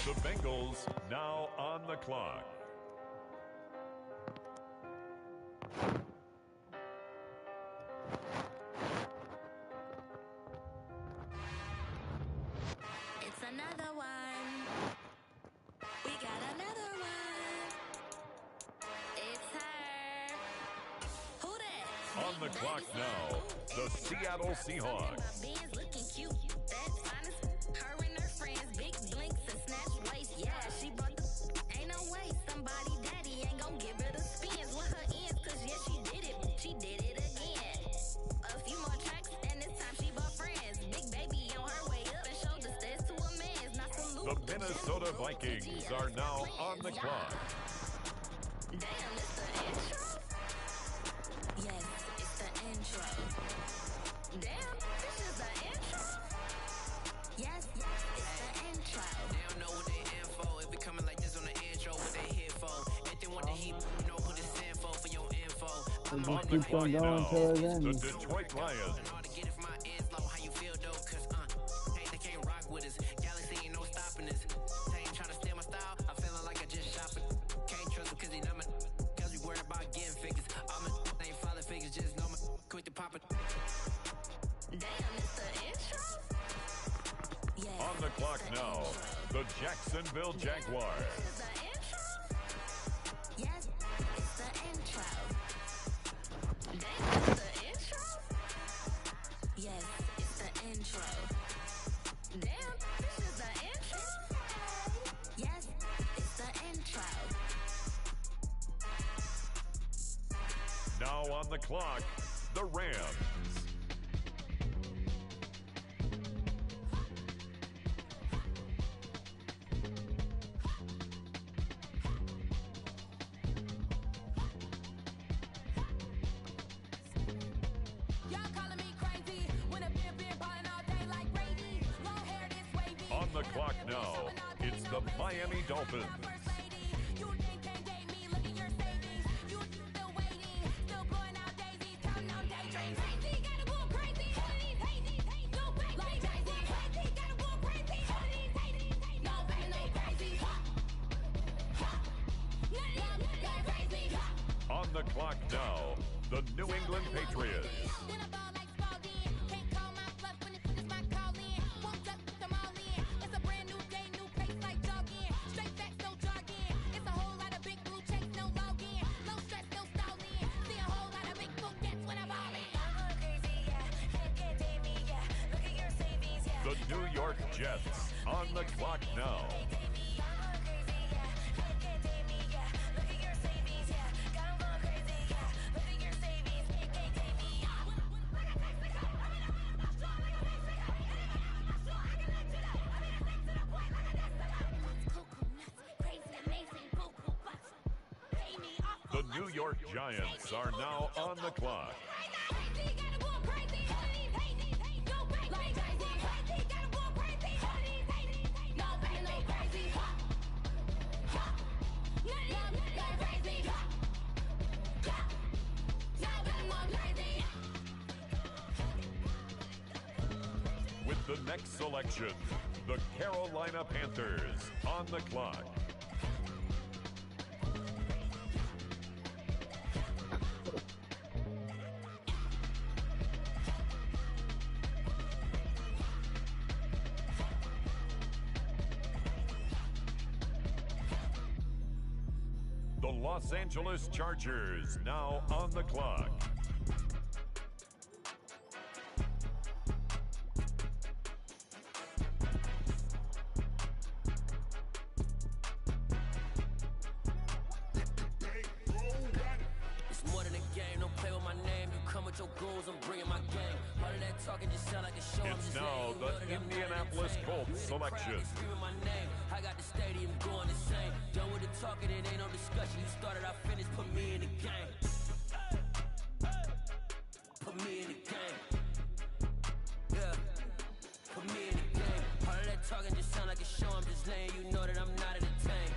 The Bengals now on the clock. It's another one. We got another one. It's her. Who that? On the clock now, the Seattle Seahawks. Benz looking cute. That's honest. Her and her friends, big blinks and snatch waist. Yeah, she bought the. Ain't no way somebody daddy ain't gon' give her the spins with her ends. Cause yeah, she did it. She did it again. A few more tracks and this time she bought friends. Big baby on her way up and showed the stairs to a man's. Not salute. The Minnesota Vikings are now on the clock. Damn, it's the intro? Yes, it's the intro. Damn, this is the intro? Yes, it's the intro. They don't know what they in for. If it coming like this on the intro, what they here for? If they want the heat, know who this info for your info. And On just the keep clock on going now, till it the ends. Detroit Lions. Hard to get if my ears low. How you feel though? Cause hey, they can't rock with us. Galaxy ain't no stopping this. They ain't trying to steal my style. I'm feeling like I just shopping. Can't trust them cause they know me. Cause we worried about getting figures. All my ain't falling figures. Just know me. Quick to pop it. Damn, it's the intro? Yes, On the clock it's the now, intro. the Jacksonville Jaguars. This is the intro? Yes, it's the intro. Damn, it's the intro? Yes, it's the intro. Damn, this is the intro? Yes, it's the intro. Now on the clock, the Rams. Y'all calling me crazy when a been ballin' all day like Brady. Long hair this wavy. On the clock now, it's the Miami Dolphins. You can't date me, look at your savings. You still waiting, still blowing out daisies, counting on daydreams. Crazy, gotta go crazy. All of these hazy, no back, like Jay-Z. Crazy, gotta go crazy. All of these hazy, no back, no crazy. None of them crazy. On the clock now, the New England Patriots. Then I ball like Spalding. Can't call my bluff when it's my call in. Won't duck with them all in. It's a brand new day, new pace like jogging. Straight facts, no jargon. It's a whole lot of big blue checks, no login. No stress, no stalling. See a whole lot of big book gets when I'm all in. I'm going crazy, yeah. Can't date me, yeah. Look at your savings, yeah. The New York Jets on the clock now. The New York Giants are now on the clock. With the next selection, the Carolina Panthers on the clock. Los Angeles Chargers now on the clock. It's more than a game, don't play with my name. You come with your goons, I'm bringing my game. All of that talking just sound like a show. It's now the Indianapolis Colts selection. Screaming my name, I got the stadium going insane. Done with the talking, it ain't no discussion. You started, I finished, put me in the game. Put me in the game. Yeah, put me in the game. All of that talking just sound like a show. I'm just laying, you know that I'm not entertained.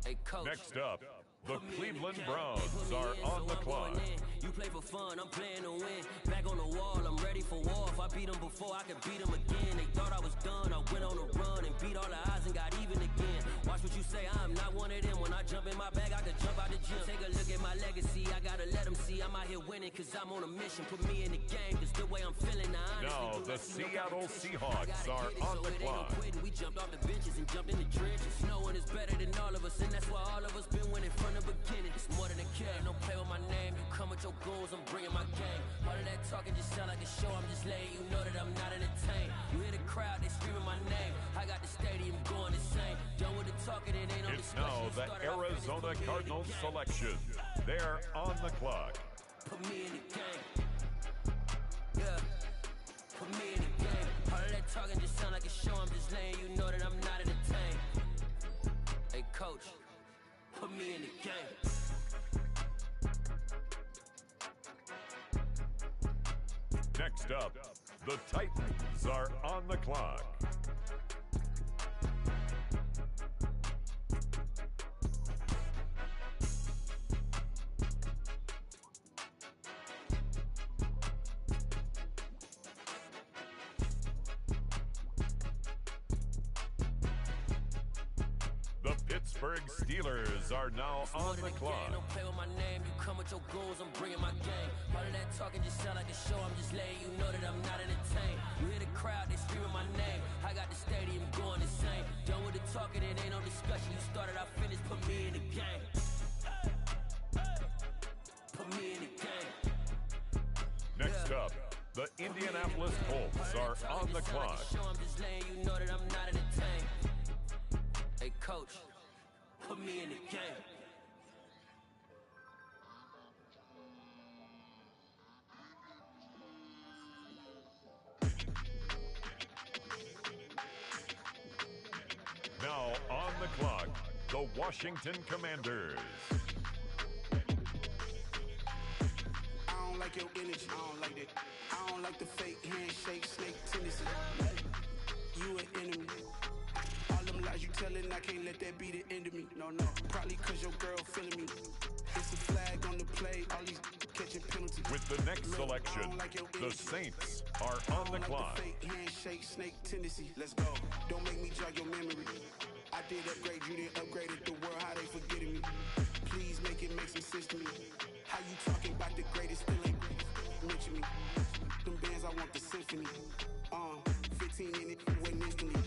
Hey, coach. Next up, the Cleveland Browns are on the clock. You play for fun, I'm playing to win. Back on the wall, I'm ready for war. If I beat them before, I could beat them again. They thought I was done, I went on a run and beat all the odds and got even again. Watch what you say, I'm not one of them. When I jump in my bag, I could jump out the gym. Take a look at my legacy, I gotta let them see I'm out here winning, cause I'm on a mission. Put me in the game, cause the way I'm feeling now the Seattle Seahawks are on the clock. We jumped off the benches and jumped in the trenches. No one is better than all of us, and that's why all of us been winning from the beginning. It's more than a game, don't play with my name. You come with your goons, I'm bringing my game. All of that talking just sound like a show. I'm just letting you know that I'm not entertained. You hear the crowd, they screaming my name. I got the stadium going insane. Done with the talking, it ain't no It's discussion. now the Arizona Cardinals selection. They're on the clock. Put me in the game. Yeah, put me in the game. All of that talking just sound like a show. I'm just letting you know that I'm not entertained. Hey, coach, put me in the game. Next up, the Titans are on the clock. The Pittsburgh Steelers are now on the clock. Don't play with my name, you come with your goons, I'm bringing my game. All of that talking just sound like a show. I'm just letting you know that I'm not entertained. You hear the crowd, they screaming my name. I got the stadium going insane. Done with the talking, it ain't no discussion. You started, I finished, put me in the game. Put me in the game. Next up, the Indianapolis Colts are on the clock. I'm just letting you know that I'm not entertained. Hey, coach, put me in the game. Now on the clock, the Washington Commanders. I don't like your energy, I don't like that. I don't like the fake handshake, snake tendency. You an enemy. All them lies you telling, I can't let that be the end of me. No, probably cause your girl feeling me. It's a flag on the play, all these catching penalties. With the next selection, the Saints are on the clock. The fake handshake, snake tendency. Let's go. Don't make me jog your memory. I did upgrade, you didn't upgrade it. The world, how they forgetting me. Please make it make some sense to me. How you talking about the greatest, still ain't mention me. Them bands, I want the symphony. 15 in it, went instantly.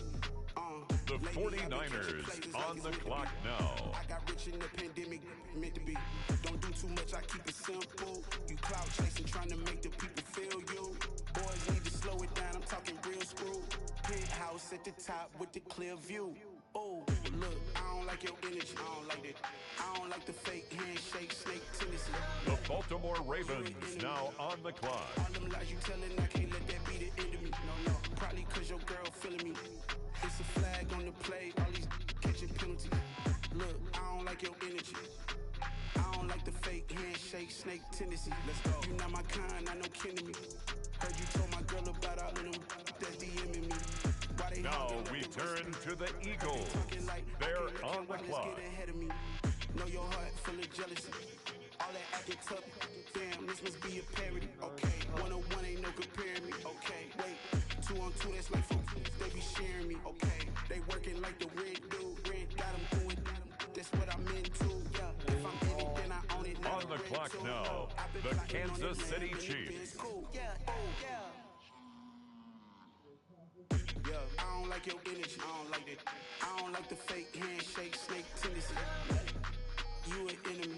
The 49ers on the clock now. I got rich in the pandemic, meant to be. Don't do too much, I keep it simple. You cloud chasing, trying to make the people feel you. Boys need to slow it down, I'm talking real screw. Penthouse at the top with the clear view. Oh, look, I don't like your energy, I don't like that. I don't like the fake handshake, snake tendency. The Baltimore Ravens now on the clock. All them lies you telling, I can't let that be the end of me. No, probably cause your girl feeling me. It's a flag on the play, all these catching penalties. Look, I don't like your energy. I don't like the fake handshake, snake tendency. Let's go. You not my kind, I know kin to me. Heard you told my girl about all of them that's DMing me. Now we turn to the Eagles. They're on the clock. Know your heart full of jealousy. All that acting tough. Damn, this must be a parody. Okay, 1-on-1 ain't no comparing me. Okay, wait, 2-on-2 that's like food. They be sharing me. Okay, they working like the red dude. Red got them doing. That's what I'm into. Yeah, if I'm in it, then I own it. On the clock now, the Kansas City Chiefs. Yeah, I don't like your energy, I don't like that. I don't like the fake handshake, snake tendency. you an enemy.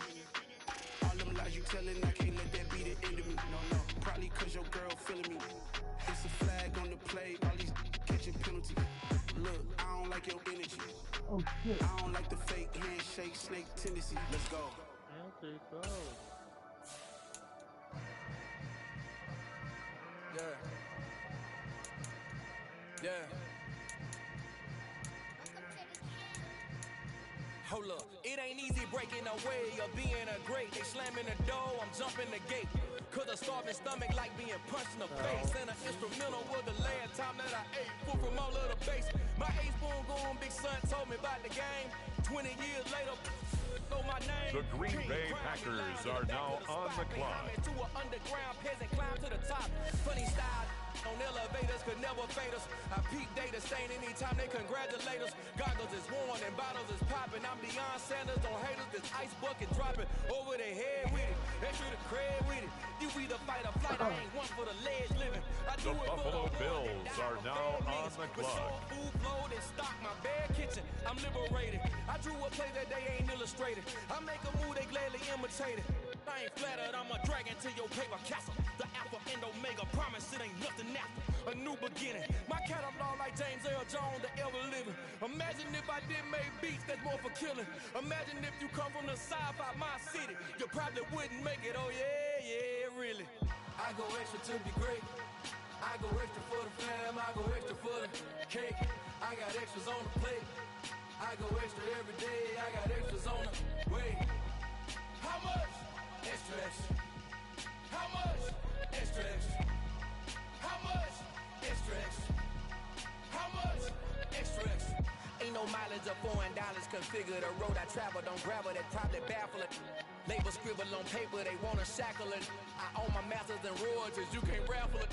All them lies you telling, I can't let that be the end of me. No, probably cause your girl feeling me. It's a flag on the play, all these catching penalties. Look, I don't like your energy. Oh shit. I don't like the fake handshake, snake tendency. Let's go. Let's go. Yeah. Yeah. Hold up, it ain't easy breaking away or being a great. They slamming the door, I'm jumping the gate. Cause a starving stomach like being punched in the face. And an instrumental was the last time that I ate. Food from all of the base. My A-spoon going, big son told me about the game. 20 years later, know my name. The Green Bay Packers are now on the clock. To an underground peasant, climb to the top. Funny style. On elevators could never fade us. I peep data stain anytime they congratulate us. Goggles is worn and bottles is popping. I'm Deion Sanders on haters. This ice bucket dropping over their head with it. Extra the cred with it. You either fight or flight. I ain't one for the ledge living. I do The Buffalo Bills are now on the clock. Food flowed and stock my bare kitchen. I'm liberated. I drew a play that they ain't illustrated. I make a move they gladly imitate it. I ain't flattered, I'm a dragon to your paper castle. The alpha and omega, promise it ain't nothing after. A new beginning. My catalog like James Earl Jones, the ever living. Imagine if I did make beats that's more for killing. Imagine if you come from the sci-fi, my city. You probably wouldn't make it, oh yeah, really. I go extra to be great. I go extra for the fam, I go extra for the cake. I got extras on the plate. I go extra every day, I got extras on the way. How much? Extra, extra. How much? Extra, extra. How much? Extra, extra. How much? Extra, extra. Ain't no mileage of $4 configure the road I travel. Don't gravel that probably baffle it. Label scribble on paper, they wanna shackle it. I own my masters and royalties, you can't raffle it.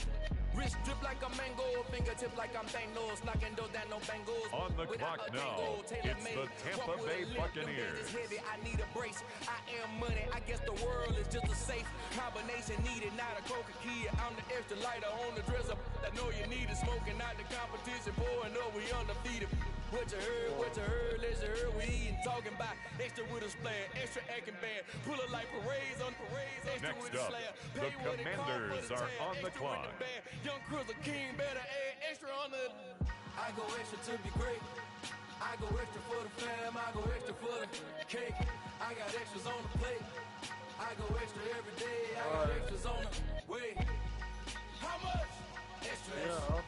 Wrist drip like a mango, fingertip like I'm Thanos, knocking doors down, no bangles. On the clock now, it's the Tampa Bay Buccaneers. Heavy, I need a brace. I am money, I guess the world is just a safe combination needed. Not a coca key, I'm the extra lighter on the dresser. I know you need it, smoking out the competition, pouring up, we undefeated. What you heard, let's hear we eating, talking about extra with a splash, extra acting band, pull it like parades on parades, extra Next with a up, slash. the Commanders are on the clock. Young Cruiser King better add extra on the. I go extra to be great. I go extra for the fam, I go extra for the cake. I got extras on the plate. I go extra every day, I got extras on the way. How much? Extra, extra.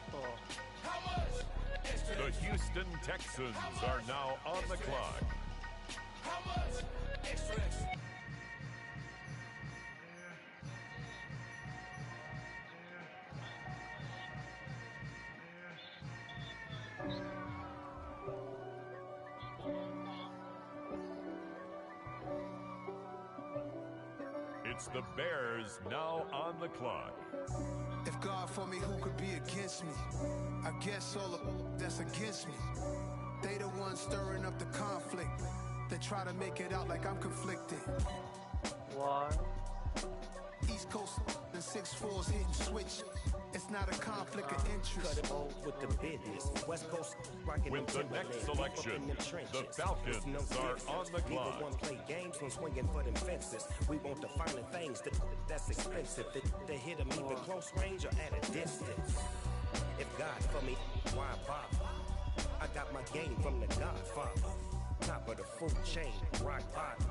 How much? Extra, The extra. Houston Texans are now on the clock. How much? Extra, extra. It's the Bears now on the clock. If God for me, who could be against me? I guess all of that's against me. They the ones stirring up the conflict. They try to make it out like I'm conflicted. Why? East Coast and 6'4's hitting switch. It's not a conflict of interest. Cut it all with the business. West Coast rocking With the next selection, the Falcons are on the clock. One play games when swinging for them fences. We want the finer things that's expensive. They hit them either close range or at a distance. If God for me, why bother? I got my game from the Godfather. Top of the food chain, rock bottom.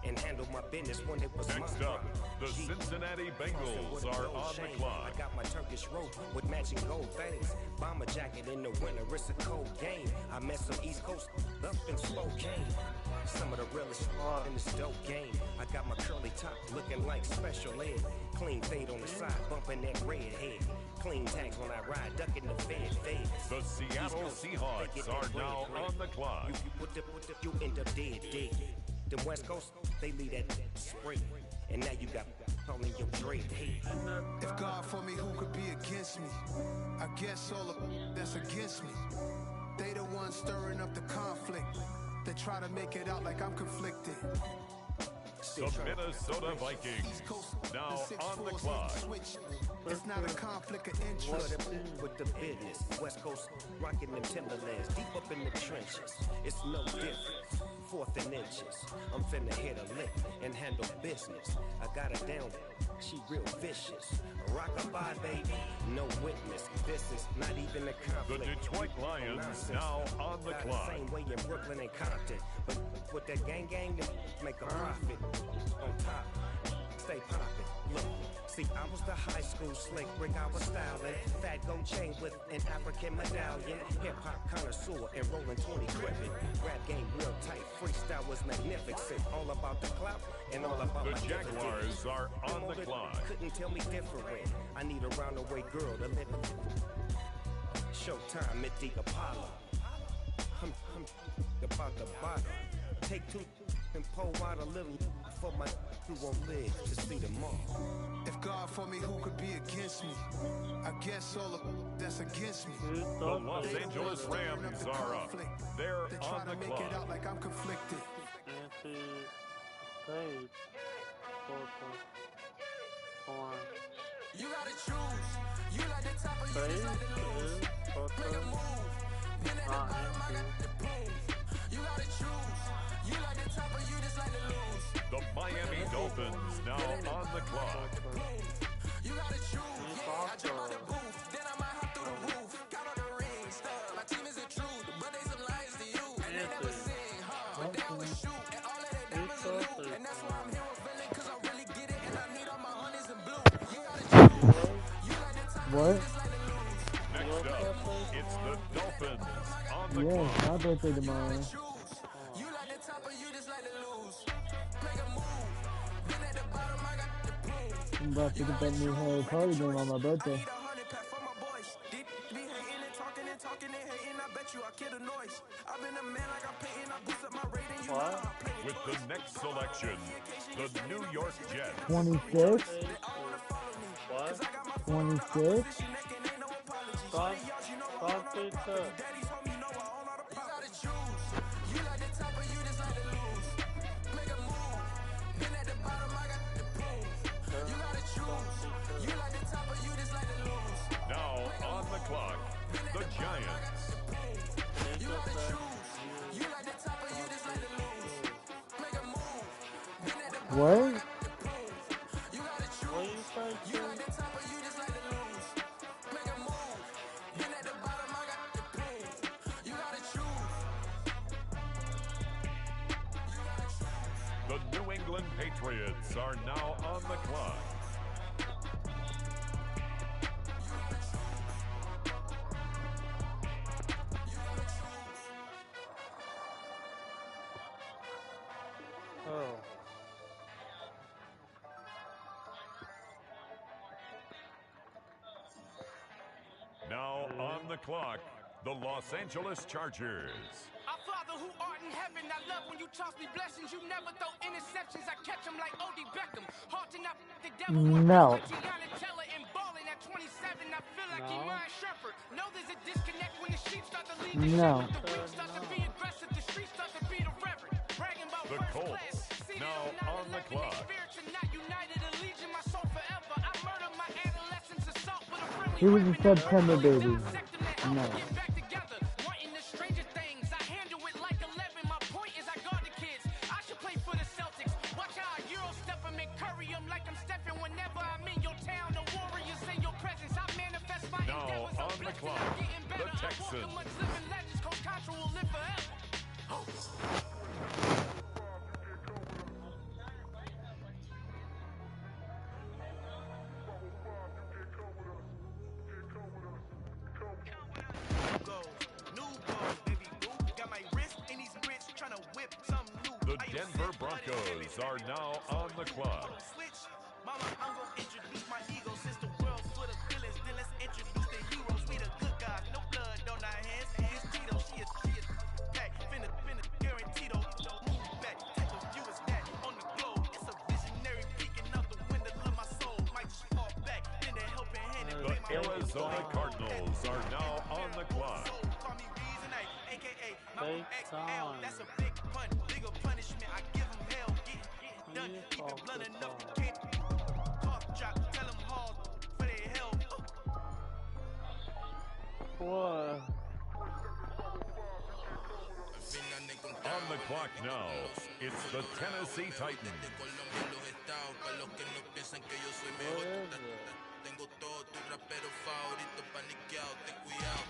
And handle my business when it was Next my up, the Cincinnati Bengals are on the clock. I got my Turkish robe with matching gold things. Bomber jacket in the winter, it's a cold game. I met some East Coast up in Spokane. Some of the realest in this dope game. I got my curly top looking like special ed. Clean fade on the side, bumping that red head. Clean tags when I ride, ducking the fed. The Seattle Seahawks are now on the clock. You end up dead. The West Coast, they lead that spring. And now you got calling your dread head. If God for me, who could be against me? I guess all of that's against me. They the ones stirring up the conflict. They try to make it out like I'm conflicted. The Minnesota Vikings now on the clock. It's not a conflict of interest. With the business, West Coast rocking them Timberlands, deep up in the trenches. It's no difference. Fourth and inches. I'm finna hit a lick and handle business. I got her down. She real vicious. Rockabye, baby. No witness. This is not even a conflict. The Detroit Lions now on the clock. Same way in Brooklyn and Compton, but with that gang, they make a profit on top. Stay poppin'. Look. See, I was the high school slick Rick, I was styling. Fat gold chain with an African medallion. Hip-hop connoisseur and rolling 20 cribbin'. Rap game real tight, freestyle was magnificent. All about the clout and all about the my Jaguars are on the clock. Couldn't tell me different. I need a roundaway girl to live it. Showtime at the Apollo. I'm about the bottom. Take two and pour out a little for my who won't live to see tomorrow. If God for me, who could be against me? I guess all of that's against me. The Los Angeles Rams are up. They're They on try the to make clock. it out like I'm conflicted. You gotta choose. You like the top or you just like the lose. Make a move. Then at the bottom I got the boom. You gotta choose. You like the top or you just like the lose. The Miami Dolphins now on the clock. You gotta choose. Yeah, I jump out the booth. Then I might hop through the roof. Got all the rings. My team is the truth, but they some liars to you. And they never sing, but they always shoot. And all of their diamonds are loot. And that's why I'm here with feeling, cause I really get it. And I need all my honeys in blue. You gotta choose. You like the top What? Next up, it's the Dolphins on the Yeah, clock. my birthday tomorrow. You like the top or you just like to lose. Make a move. Then at the bottom I got the boom. I'm about to get that new Harry Potter game on my birthday. With the next selection, the New York Jets. 26? 26? Now on the clock, the Giants. What? The New England Patriots are now on the clock. Now on the clock, the Los Angeles Chargers. Our Father who art in heaven, I love when you toss me blessings. You never throw interceptions. I catch them like O.D. Beckham. Hard to not the devil. No. Tiana Teller and balling at 27. I feel like he Iman Shepherd. No, there's a disconnect when the sheep start to lead the No. shepherd. The weak start to be aggressive. The streets start to be the reverend. Bragging about The first Colts class. now on the clock. Spirits are not united. A legion, my soul forever. I murdered my adolescence assault with a friendly He was a weapon. September baby. No. Now on the clock, the Texans. The Denver Broncos are now on the clock. Mama, I'm gonna introduce my ego since the world's full of villains. Then let's introduce the heroes. We the good guys, no blood on our hands. It's Tito, she is back. Finna, guaranteed. Move back, take a view as that on the globe. It's a visionary peeking out the window of my soul. Might just fall back, then they helping hand and The Arizona Cardinals are now on the clock. Call me Reason A, aka my XL. That's a big pun, bigger punishment. I give them hell, get done. Keep it blunt enough, can't cough drop. Tell them hard for their help. clock now. It's the Tennessee Titans. Tengo todos tus raperos favoritos paniqueados, ten cuidado.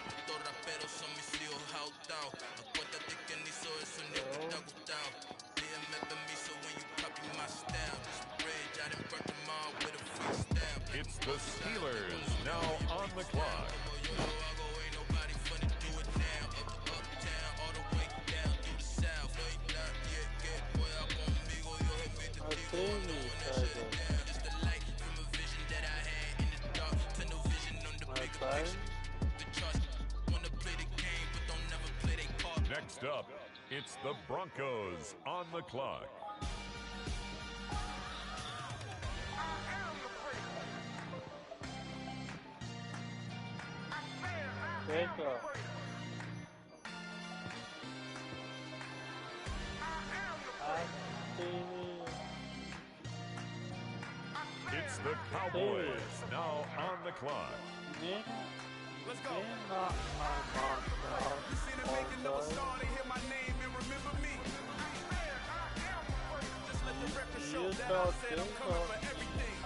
Estos raperos son mis hijos outdown. Acuérdate que ni hizo eso ni te ha gustado. Pídeme permiso when you copy my style. This bridge, I done burnt them all with a freestyle. It's the Steelers now on the clock. Ain't nobody finna do it now. Uptown, all the way down through the south. Ain't not yet, get boy up conmigo. Yo jefe te digo, I'm doing that shit down. Just the light from a vision that I had in the dark. Tunnel vision on the bigger picture. The charts wanna play the game, but don't never play their part. Next up, it's the Broncos on the clock. It's the Cowboys now on the clock. Let's go. You seen it making another star, they hear my name and remember me. Just let the record show that I said I'm coming for everything.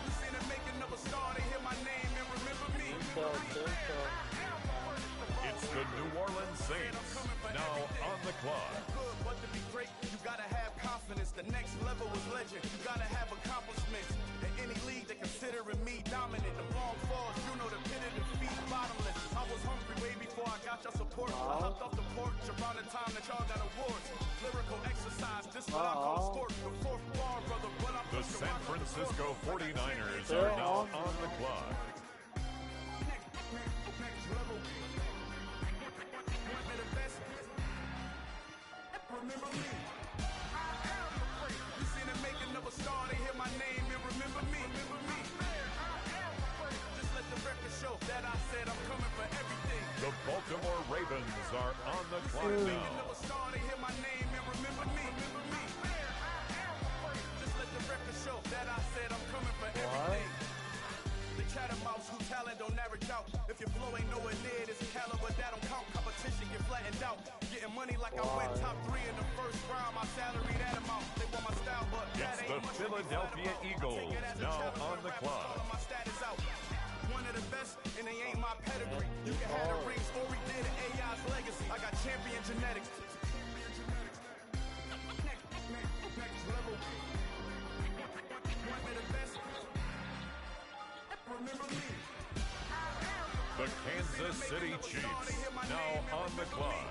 You seen it making another star, they hear my name and remember me. It's the New Orleans Saints now on the clock. Good, but to be great, you gotta have confidence. The next level is legend. You gotta have accomplishments. In any league, they considering me dominant. The wrong falls, you know the pit of defeat, bottomless. I was hungry way before I got your support. I hopped off the porch around the time that y'all got awards. Lyrical exercise, this what I call sport. The fourth bar, brother, but I'm The San Francisco 49ers are now on the clock. Remember me. You seen it making of a star, they hear my name and remember me. Just let the record show that I said I'm coming for everything. The Baltimore Ravens are on the clock now. Of a star, they hear my name and remember me. Just let the record show that I said I'm coming for everything. The chattermouths who talent don't average out. If your flow ain't nowhere near this caliber, that don't count. Competition get flattened out. Getting money like I went top 3 in the first round. My salary that amount. They want my style, but It's the Philadelphia Eagles now on the clock. my status out. One of the best, and they ain't my pedigree. You can have the rings, or we did AI's legacy. I got champion genetics. Next level. One of the best. Remember me. The Kansas City Chiefs now on the clock.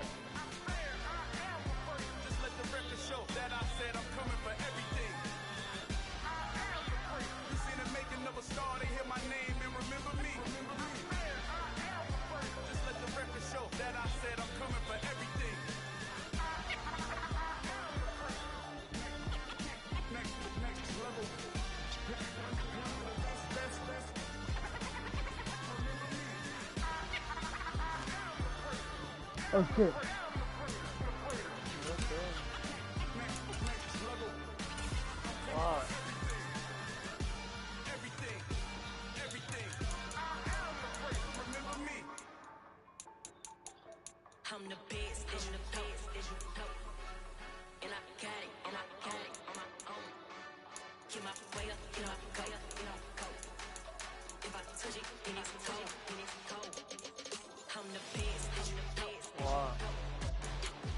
Just let the record show that I said I'm coming for everything. You seen it making of a star, they hear my name and remember me. Just let the record show that I said I'm coming for everything. Next level. Best. Oh shit. I'm the best, and the best, and I got it, on my own. Keep my way up, get my way up, go. If I touch it, then it's cold, I'm the best, and the best,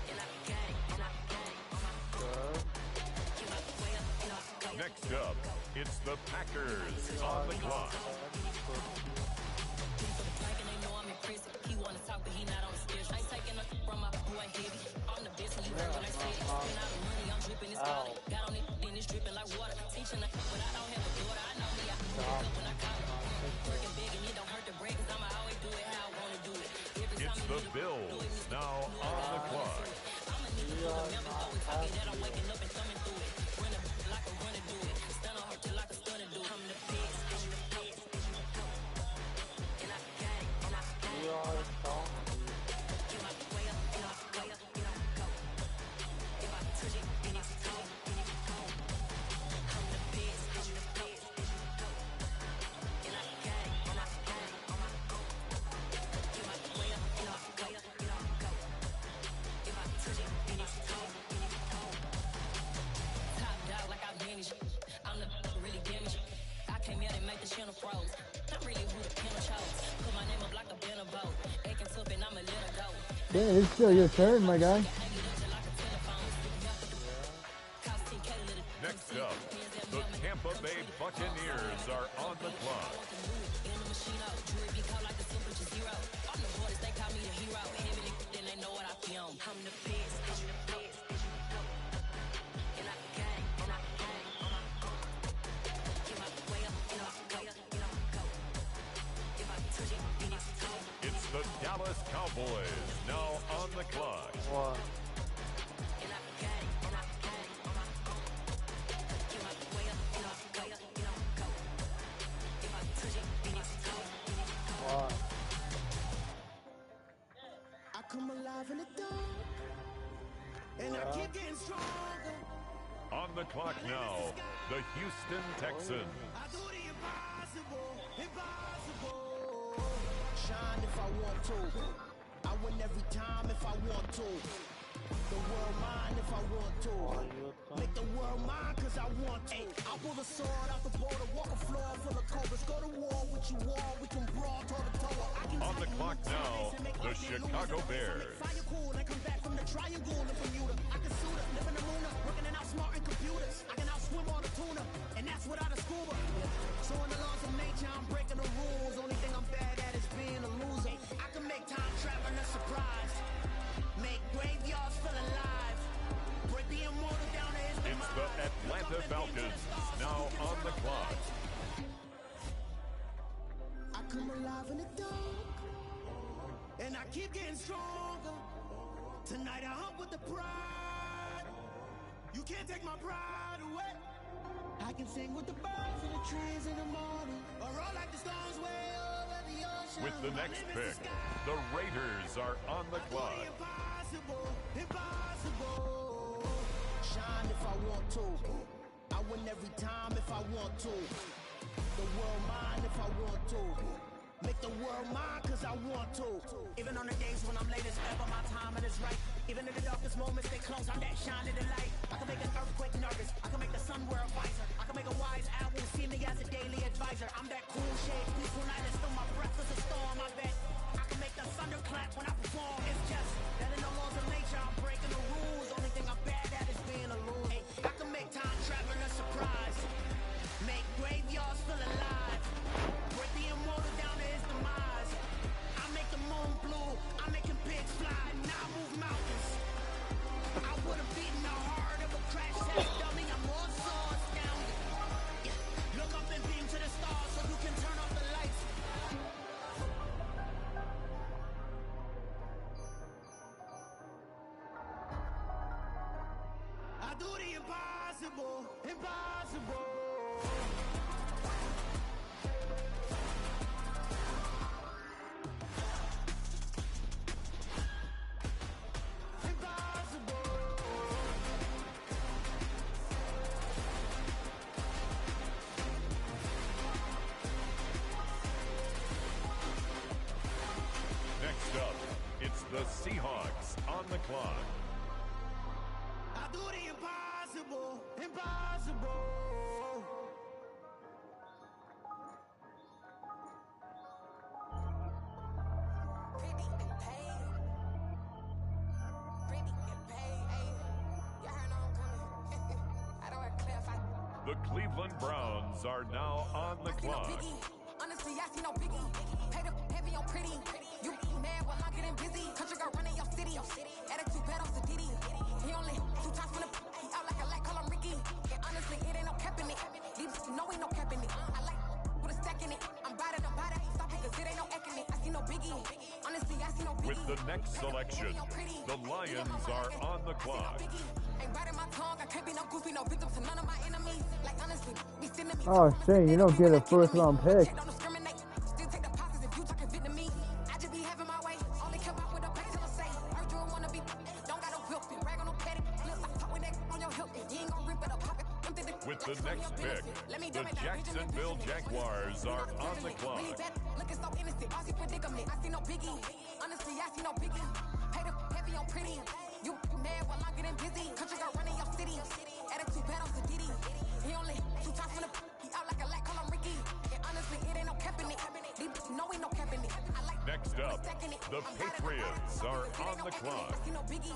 and I got it, on my own. Keep my way up, get my way up. Next up, it's the Packers on the clock. He wanna talk, but he not on the schedule. I ain't taking nothing from my boy heavy. I'm the best, and you heard when I say it. Spend all the money, I'm dripping, it's water. Got on it, and it's dripping like water. Teaching the but I don't have a daughter. I know me, I can pick up when I call it. Working big, and it don't hurt to break, 'cause I'ma always do it how I wanna do it. It's the Bills now on the clock. I'm a nigga who remember always talking that I'm waking up and thumbing through it. Run it like a runner do it. Stun on her till like a stunner do it. I'm the best, and the best, and I got it, and I got it. Keep my way up, get my way up, go. If I touch it, then it's cold, I'm the best, and the best, and I got it, and I got it on my own. Keep my way up, get my way up, go. channel froze. I'm really who the piano chose. Put my name up like a banner boat. Acting tough and I'ma let her go. Yeah, it's still your turn, my guy. Next up, the Tampa Bay Buccaneers are on the clock. I'm the best, I'm the best. And I gang, and I gang, and I go. Get my way up, and I go, and I go. If I touch it, then it's go. It's the Dallas Cowboys now on the clock. What? And I gang, and I gang, and I go. Get my way up, and I go, and I go. If I touch it, then it's go. What? I come alive in the dark, and I keep getting stronger. On the clock now, the Houston Texans. I do the impossible, impossible. Shine if I want to. I win every time if I want to. The world mine if I want to. Make the world mine cause I want to. I pull the sword out the border, walk a floor full of cobras. Go to war with you all, we can brawl toe to toe. On the clock now, the Chicago Bears. Fire cool and come back from the triangle in Bermuda. I can suit up, live in the moon, working and outsmarting computers. I can outswim all the tuna, and that's without a scuba. So in the laws of nature, I'm breaking the rules. Only thing I'm bad at is being a loser. I can make time traveling a surprise. Make graveyards feel alive. Break the immortal down to his It's the Atlanta Falcons now on the clock. I come alive in the dark, and I keep getting stronger. Tonight I hunt with the pride. You can't take my pride away. I can sing with the birds and the trees in the morning, or roll like the stones way over the ocean. With the next pick, the Raiders are on the clock. Impossible, impossible. Shine if I want to. I win every time if I want to. The world mine if I want to. Make the world mine cause I want to. Even on the days when I'm late as ever, my timing is right. Even in the darkest moments, they close, I'm that shining the light. I can make an earthquake nervous, I can make the sun wear a visor. I can make a wise owl see me as a daily advisor. I'm that cool shade, peaceful night, and still my breath is a storm, I bet. I can make the thunder clap when I perform. It's just that in the laws of nature, I'm breaking the rules. Only thing I'm bad at is being a loser. Hey, I can make time traveling a surprise. Make graveyards feel alive. Break the immortal down to his demise. I make the moon blue. I'm making pigs fly. Now I move mountains. I would have beaten the heart of a crash test dummy. I'm more so astounded. Yeah. Look up and beam to the stars so you can turn off the lights. I do the impossible, impossible. Next up, it's the Seahawks on the clock. I do the impossible, impossible. The Cleveland Browns are now on the clock. Honestly, I see no biggie. Pay the heavy on pretty. You mad while I'm getting busy. Country girl running your city. Attitude bad on Sadidi. He only 2 times from the he out like a light, call him Ricky. And honestly, it ain't no cap in it. These no ain't no cap in it. I like with a stack in it. I'm bad at stop it, cause it ain't no eck in it. I see no biggie. Honestly, I see no biggie. With the next selection, the Lions are on the clock. Ain't biting my tongue. I can't be no goofy, no victim to none of my enemies. Like honestly, be sending me. Oh, shit, you don't get a first round pick. Don't discriminate. Still take the pauses if you talking Vietnamese. I just be having my way. Only come out with a pay till I say. Heard you don't wanna be. Don't got no whip and brag on no petty. Look like talk with that on your hip. You ain't gon' rip it up. Pop it. With the next pick, the Jacksonville Jaguars are on the clock. Looking so innocent. All see predicament. I see no biggie. Honestly, I see no biggie. Pay the heavy on pretty. You mad while I'm getting busy. Country girl running your city. Attitude bad on Sadidi. He only 2 times from the he out like a light, call him Ricky. And honestly, no, ain't no cap in it. I like Next up, stacking it. the Patriots are on the clock. I see no biggie.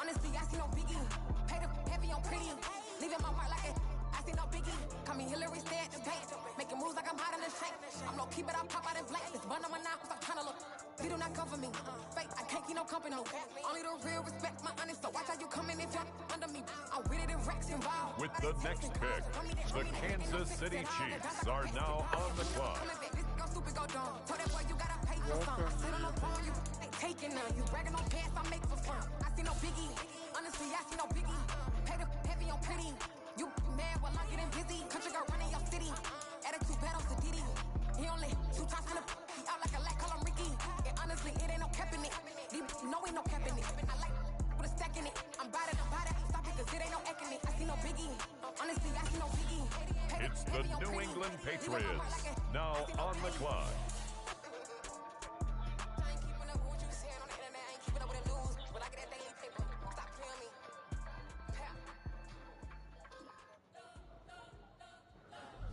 Honestly, I see no biggie. Pay the heavy on pretty. Leaving my mark like it. I see no biggie. Call me Hillary, stay at the bank. Making moves like I'm hot in the shank. I'm low key, but I pop out in blanks. It's bun on my knife, I'm trying to look. They do not come for me. Fake, I can't keep no company. Only the real respect my honest. So watch how you coming if you're under me. I'm with it in Rex involved. With the next pick, the Kansas City Chiefs are now on the clock. Go stupid, go dumb. Told that boy you gotta pay for some. Sit on the phone, you ain't taking none. You bragging on pants, I make for fun. I see no biggie. Honestly, I see no biggie. Pay the heavy on pretty. You mad while I'm getting busy. Country girl running your city. Attitude bad on Diddy. He only 2 times in the he out like a lack, call him Ricky. And honestly, it ain't no cap in it. No, ain't no cap in it. I like with a stack in it. I'm bout it. Stop it, cause it ain't no eck in it. I see no biggie. Honestly, I see no biggie. It's the New England Patriots, now on the clock.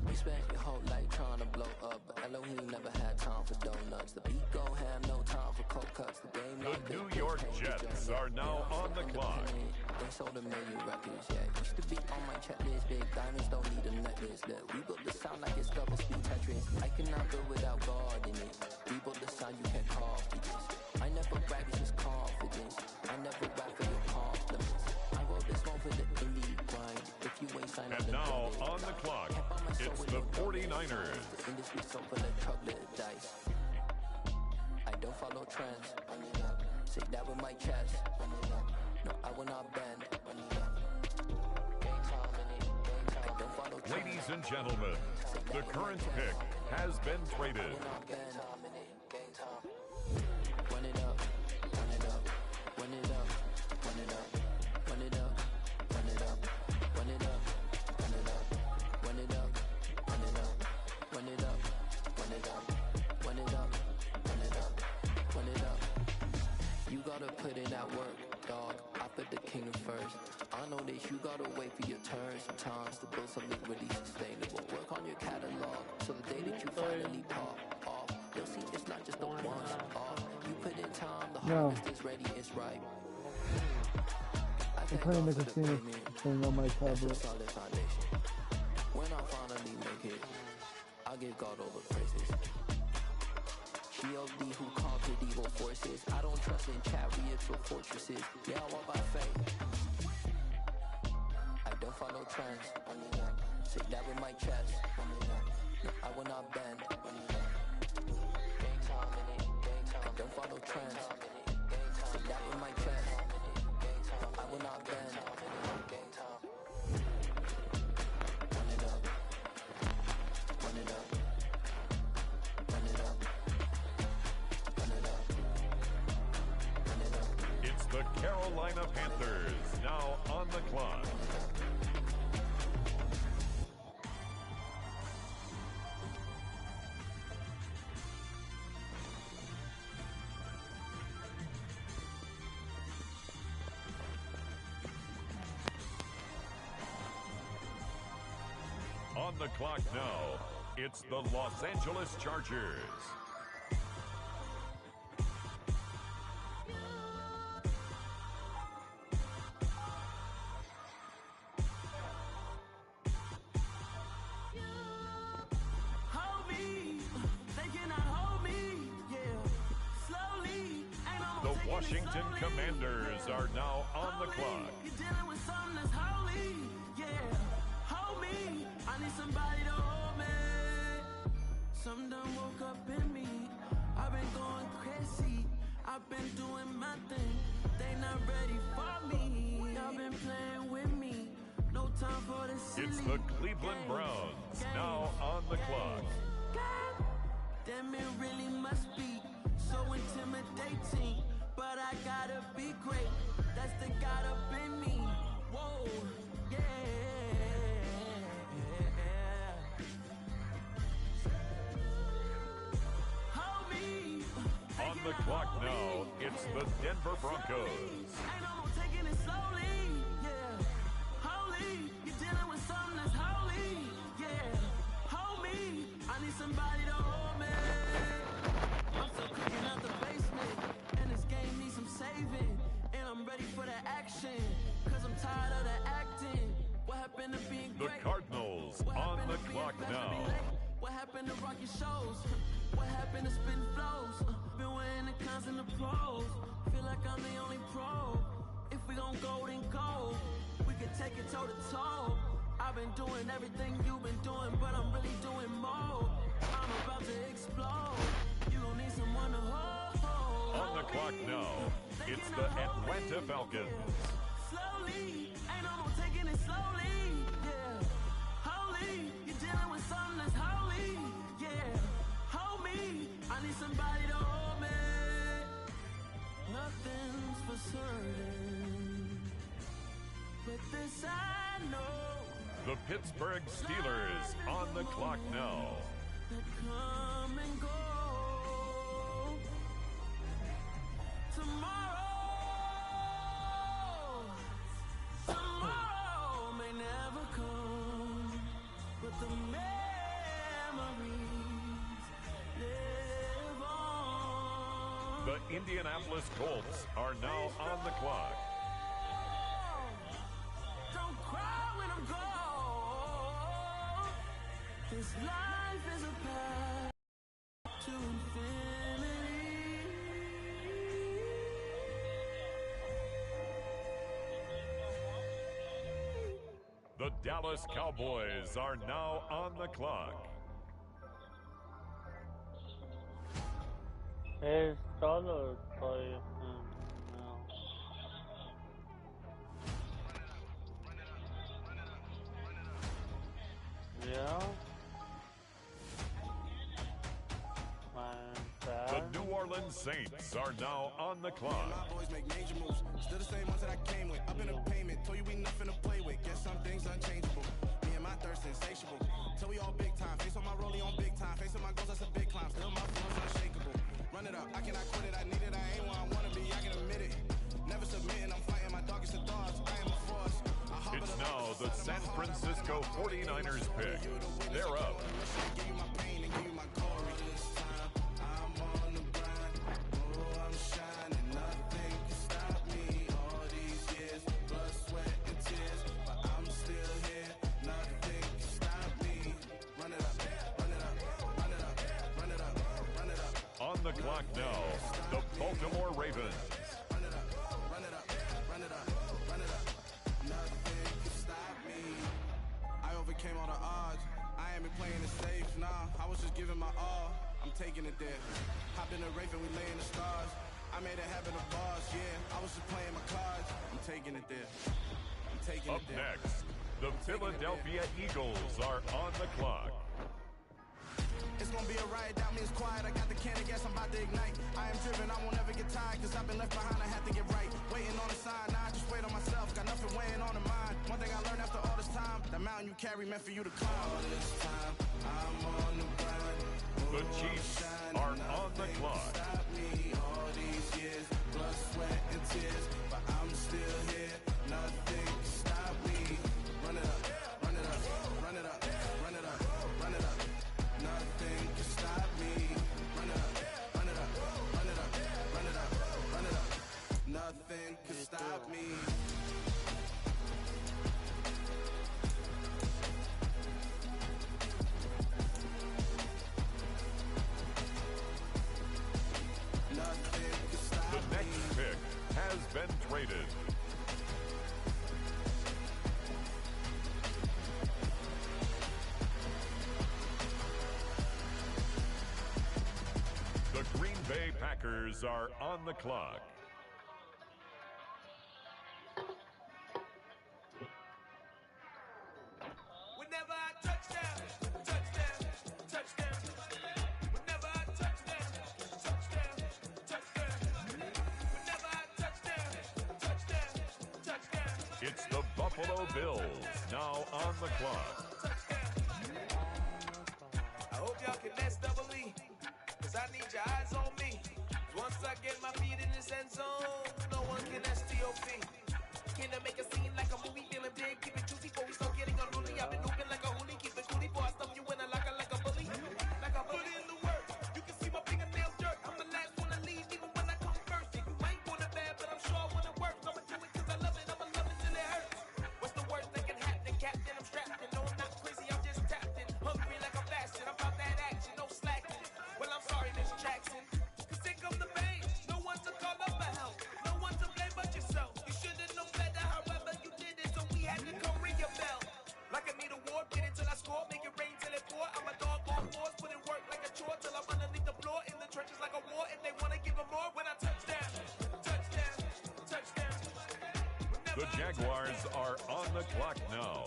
We spent your whole life trying to blow up, but Elohim never had time for donuts. The beat gon' have no time for cold cuts. The game like The New York Jets are now on the clock. They sold a million records, yeah. Used to be on my checklist. Big diamonds don't need a necklace. Look, we built the sound like it's double speed Tetris. I cannot build without God in it. We built the sound you can't copy this. I never brag, it's just confidence. I never rap for your compliments. I wrote this one for the indie grind. If you ain't signed up, And now on the clock, it's the 49ers. The industry so full of chocolate dice. I don't follow trends. Say that with my chest. No, I will not bend. I don't follow trends. Ladies and gentlemen, the current pick has been traded. Run it up, run it up, run it up, run it up, run it up, run it up, run it up, run it up, run it up, run it up, run it up, run it up, run it up, run it up, run it up. You gotta put in that work, dog. I put the kingdom first. I know this, you gotta wait for your turn sometimes to build something really sustainable. Work on your catalog, so the day that you finally pop off, you'll see it's not just a once-off. You put in time, the harvest is ready, it's ripe. I'm playing the casino thing on my tablet. Solid foundation. When I finally make it, I'll give God all the praises. G.O.D. who conquered evil forces. I don't trust in chariots or fortresses. Yeah, I walk by faith. I don't follow trends. Say that with my chest. No, I will not bend. I don't follow trends. Say that with my chest. No, I will not bend. Run it up. Run it up. Run it up. Run it up. Run it up. It's the Carolina Panthers, now on the clock. On the clock now, it's the Los Angeles Chargers. Hold me, they cannot hold me, yeah. Slowly, ain't no more The taking it Washington slowly. Commanders are now on the clock. You're dealing with something that's holy, yeah. Hold me, I need somebody to hold me. Some done woke up in me. I've been going crazy. I've been doing my thing. They not ready for me. Y'all been playing with me. No time for the silly. It's the Cleveland Browns, now on the clock. God damn, it really must be so intimidating. But I gotta be great. That's the God up in me. Whoa, yeah. Hold me. On the clock now, it's the Denver Broncos. Ain't no more taking it slowly, yeah. Holy, you're dealing with something that's holy, yeah. Hold me, I need somebody to hold me. shows. What happened to spitting flows? Been wearing the cons and the pros. Feel like I'm the only pro. If we gon' go, then go. We can take it toe to toe. I've been doing everything you've been doing, but I'm really doing more. I'm about to explode. You gon' need someone to hold. On the clock now, it's the Atlanta Falcons. Slowly, ain't no more taking it slowly. Yeah, holy, you're dealing with something that's holy. Yeah, hold me. I need somebody to hold me. Nothing's for certain, but this I know. The Pittsburgh Steelers on the clock now. That come and go. Tomorrow may never come, but the memories live on. The Indianapolis Colts are now on the clock. Don't cry when I'm gone. This life is a path to infinity. The Dallas Cowboys are now on the clock. Es todo estoy yeah. The New Orleans Saints are now on the clock. My boys make major moves. Still the same ones that I came with. Up in a payment. Told you we nothing to play with. Guess some things unchangeable. Me and my thirst insatiable. Till we all big time. Face on my rollie on big time. Face on my goals, that's a big climb. Still my flow's unshakable. Run it up. I cannot quit it. I need it. I ain't where I wanna be. I can admit it. Never submitting. I'm fighting my darkest of thoughts. I am a force. It's now the San Francisco 49ers pick. They're up. Give you my pain and give you my glory. This time I'm on the grind. Oh, I'm shining. Nothing can stop me. All these years, blood, sweat, and tears, but I'm still here. Nothing can stop me. Run it up, run it up, run it up, run it up, run it up. On the clock now, the Baltimore Ravens. Run it up, run it up, run it up, run it up. Nothing can stop me. I overcame all the odds. I ain't been playing it safe, nah. I was just giving my all. I'm taking it there. Hop in the Raven, we lay in the stars. I made it happen to bars, yeah. I was just playing my cards. I'm taking it there. I'm taking Up it there. next, the Philadelphia Eagles are on the clock. It's gonna be a riot, that means quiet. I got the can of gas, I'm about to ignite. I am driven, I won't ever get tired, cause I've been left behind, I had to get right. Waiting on a sign, now I just wait on myself. Got nothing weighing on the mind. One thing I learned after all this time, the mountain you carry meant for you to climb. All this time, I'm on the grind. The Chiefs are on the clock. Stop me all these years, blood, sweat, and tears, but I'm still here. Nothing can stop me. Run it up, run it up, run it up, run it up, run it up. Nothing can stop me. Run it up, run it up, run it up, run it up, run it up. Nothing can stop me. Nothing can stop The next pick has been traded. The Green Bay Packers are on the clock. Whenever I touchdown, touchdown, touchdown. Whenever I touchdown, touchdown, touchdown. Whenever I touchdown, touchdown, touchdown. It's the Buffalo Bills now on the clock. I hope y'all can nest double me, cause I need your eyes on me. Once I get my feet in this end zone, no one can STOP. Can I make a scene like a movie, feeling big, keep it juicy before we start getting unruly. I've been hooping like a hoolie, keep it coolie before I stuff you in a locker like a bully. Like I put in the work, you can see my fingernails jerk. I'm the last one to leave, even when I come first. Yeah, you might want it bad, but I'm sure I want it work. I'ma do it cause I love it, I'ma love it till it hurts. What's the worst that can happen, Captain? I'm strapped in, no I'm not crazy, I'm just tapped in. Hungry like I'm fasting, I'm about that action, no slack. The Jaguars are on the clock now.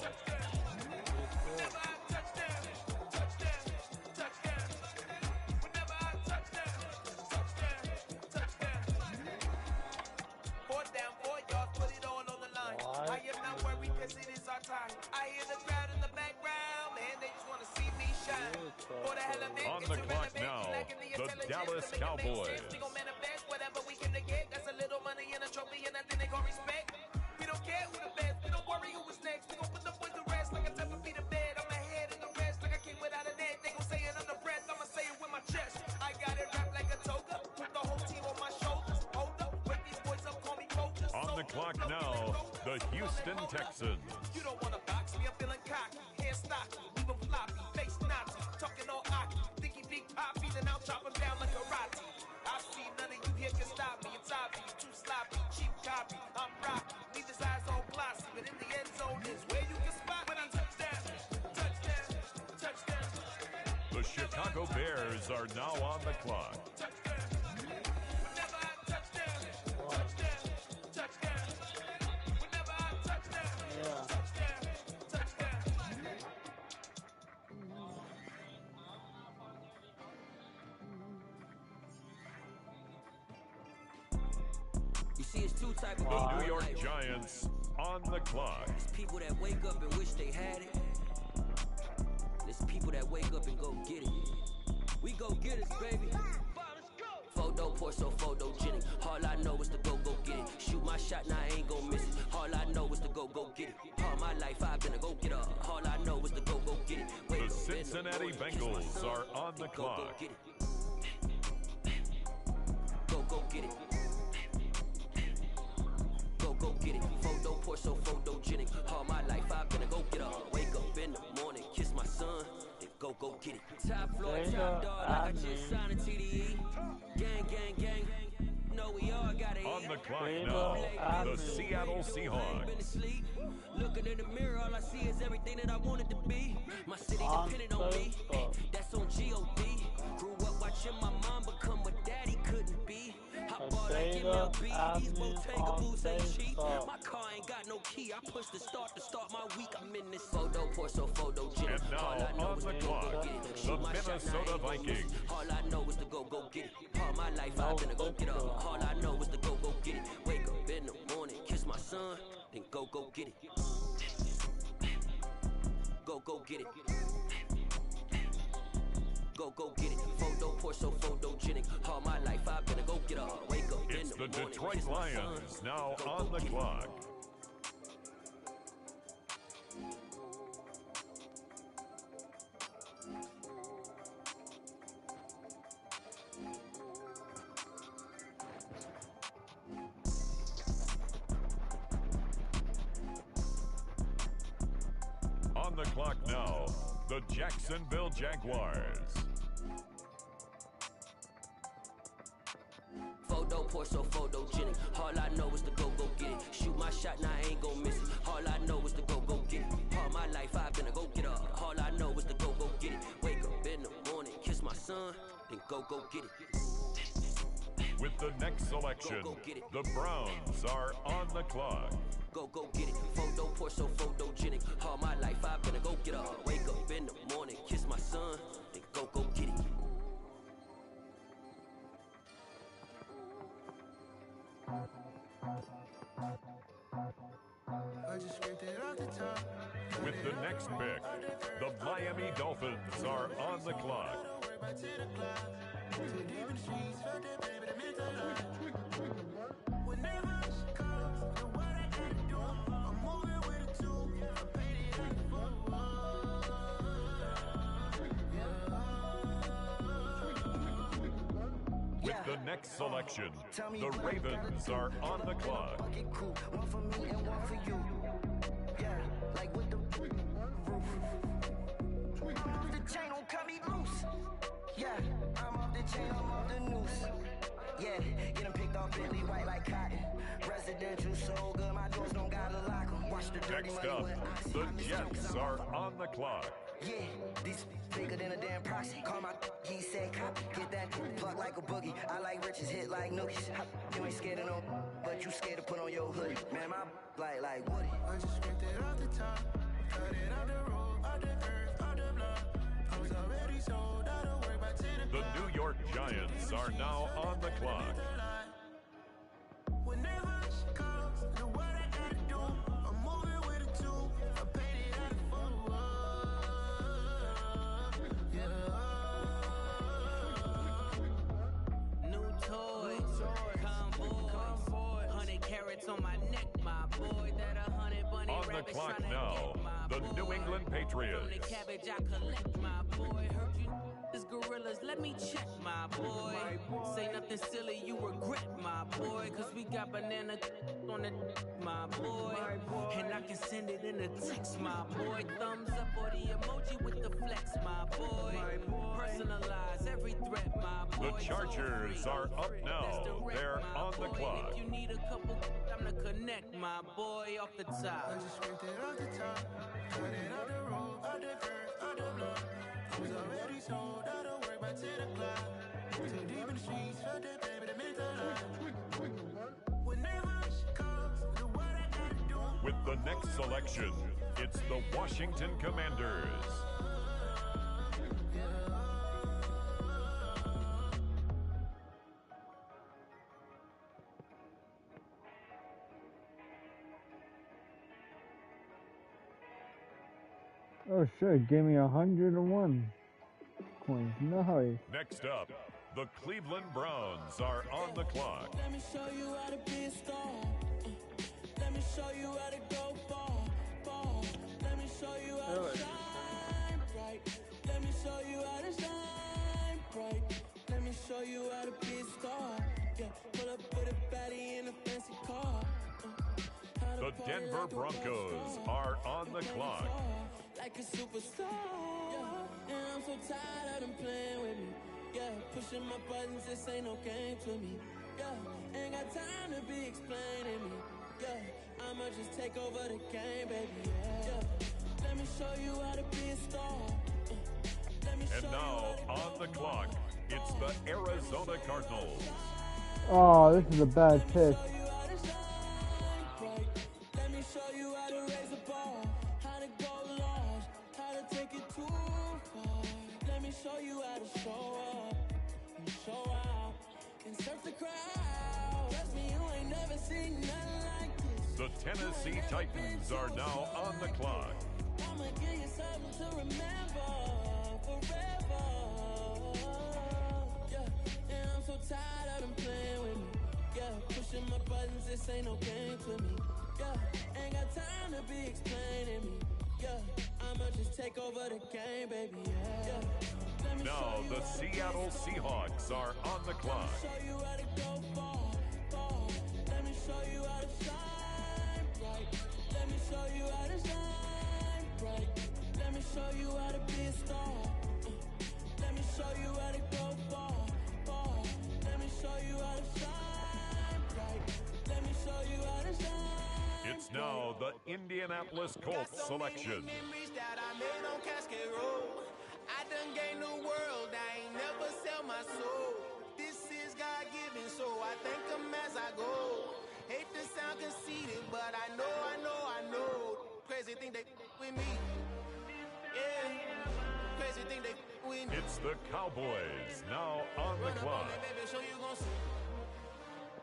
I am not worried because it is our time. I hear the crowd in the background, man, they just want to see me shine. For the hell of it, On the clock now, the Dallas Cowboys. We gon' manifest whatever we can get. That's a little money and a trophy and nothing they gon' respect. We don't care who the best, we don't worry who is next. We gon' put the boys to rest like a type of feet of bed. I'm ahead in the rest like a king without a net. They gon' say it under breath, I'ma say it with my chest. I got it wrapped like a toga, put the whole team on my shoulders. Hold up, wake these boys up, call me coaches. On the clock now, the Houston Texans. You don't wanna box me, I'm feeling cocky. Hair stocky, leave him floppy, face Nazi, talking all hockey. Think he big poppy, then I'll chop him down like karate. I see none of you here can stop me. It's obvious, too sloppy, cheap copy. I'm rocky, leave his eyes all glossy, but in the end zone is where you can spot when I touchdown, touchdown, touchdown. The Chicago Bears are now on the clock. You see, it's two type of The New York Giants on the clock. There's people that wake up and wish they had it. There's people that wake up and go get it. We go get it, baby. Photo poor, so photogenic. All I know is to go get it. Shoot my shot, now I ain't gon' miss it. All I know is to go get it. All my life I've been a go getter. All I know is to go get it. The Cincinnati Bengals are on the clock. Go get it. Go get it. Go get it. Photo poor, so photogenic. All my life I've been a go getter. Wake up in the morning, kiss my son, then go get it. Top floor, top dog, like I just signed a TDE. Gang, gang, gang. No, we all got it. On the clock now, the Seattle Seahawks. Looking in the mirror, all I see is everything that I wanted to be. My city depended on me. That's on G.O.D. Grew up watching my mom become what daddy couldn't be. I bought like MLB, these Bottega boots ain't cheap. My car ain't got no key, I push the start my week. I'm in this photo poor, so photogenic. And now on the clock, the Minnesota Vikings. All I know is to go get it. All my life I've been a go get up. All I know is to go get it. Wake up in the morning, kiss my son, then go get it. Go get it. Go get it. Photo poor, so photogenic. All my life I've been a go get up. Wake up in the morning. It's the Detroit Lions now on the clock. On the clock now, the Jacksonville Jaguars. Photo poor, so photogenic. All I know is to go get it. Shoot my shot, now I ain't gon' miss it. All I know is to go get it. All my life I've been a go getter. All I know is to go get it. Wake up in the morning, kiss my son, then go get it. With the next selection, the Browns are on the clock. Go get it. Photo poor, so photogenic. All my life I've been a go getter. Wake up in the morning, kiss my son, then go get it. With the next pick, the Miami Dolphins are on the clock. With the next selection, the Ravens are on the clock. One for me and one for you. Yeah, like with the roof. I'm off the chain, don't cut me loose. Yeah, I'm off the chain, I'm off the noose. Yeah, get them picked off Bentley white like cotton. Residential so good, my doors don't gotta lock them. Watch the dirty Next money up, when I see the my Jets are on the clock. Yeah, these bigger than a damn proxy. Call my he said copy. Get that plug like like a boogie. I like riches hit like nookies. You ain't scared of no, but you scared to put on your hoodie. Man, my like Woody. I just scraped it off the top, cut it out the road, out the curve, out the block. I was already sold, I don't work back to the The New York Giants are now on the clock. Whenever she comes, do what I gotta do. I'm moving with a two. I paid it out of full. Yeah. New toys, convoys, 100 carats on my neck, my boy. That 100 bunny On the rabbits clock tryna now, get my the boy. New England From the Patriots. cabbage I collect, my boy. Heard you is gorillas, let me check, my boy. Say nothing silly, you regret, my boy. Cause we got banana on the my boy. And I can send it in a text, my boy. Thumbs up or the emoji with the flex, my boy. Personalize every threat, my boy. The Chargers are up now. They're on the clock. If you need a couple, I'm to connect, my boy, off the top. I just scraped it off the top, cut it out the road, out the curve, out the block. I was already sold, I don't work back to the clock. Too deep in the streets, felt that baby, that meant a lot. Whenever she comes, do what I gotta do. With the next selection, it's the Washington Commanders. Oh shit, gave me 101 coins. Nice. Next up, the Cleveland Browns are on the clock. Let me show you how to be a star. Let me show you how to go far. Let me show you how to shine bright. Let me show you how to shine bright. Let me show you how to be a star. Yeah, pull up with a baddie in a fancy car. The Denver Broncos are on the clock. Like a superstar. Yeah, and I'm so tired of them playing with me. Yeah, pushing my buttons, this ain't no game to me. Yeah, ain't got time to be explaining me. Yeah, I'ma just take over the game, baby. Yeah, let me show you how to be a star. And now, on the clock, it's the Arizona Cardinals. Oh, this is a bad pitch. Let me show you how to raise a bar, how to go large, how to take it too far. Let me show you how to show up and show out and surf the crowd. Trust me, you ain't never seen nothing like this. The Tennessee Titans are now on the clock. I'ma give you something to remember forever. Yeah, and I'm so tired of them playing with me. Yeah, pushing my buttons, this ain't no game to me. Yeah, ain't got time to be explaining me. Yeah, I'ma just take over the game, baby. Yeah. Let me Now, the Seattle Seahawks are on the clock. show you how to go far. Let me show you how to shine bright. Let me show you how to shine bright. Let me show you how to be a star. Let me show you how to go far. Let me show you how to shine bright. Let me show you how to shine. It's now the Indianapolis Colts selection. Memories that I made on Cascade Road. I done gained the world, I ain't never sell my soul. This is God-given, so I thank him as I go. Hate to sound conceited, but I know. Crazy thing they with me. Yeah, crazy thing they with me. It's the Cowboys now on the clock. Baby, show you gon' see.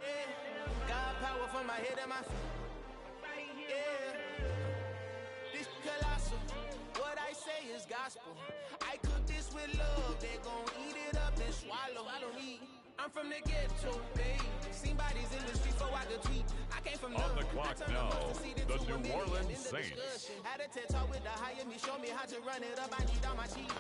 Yeah, God power from my head and my feet. Yeah, this colossal. What I say is gospel. I cook this with love. They gon' eat it up and swallow. Follow me. I'm from the ghetto, babe. Seen bodies in the street before I could tweet. I came from On the clock now, the New Orleans Saints. Had a TED talk with the higher me, show me how to run it up. I need all my cheese.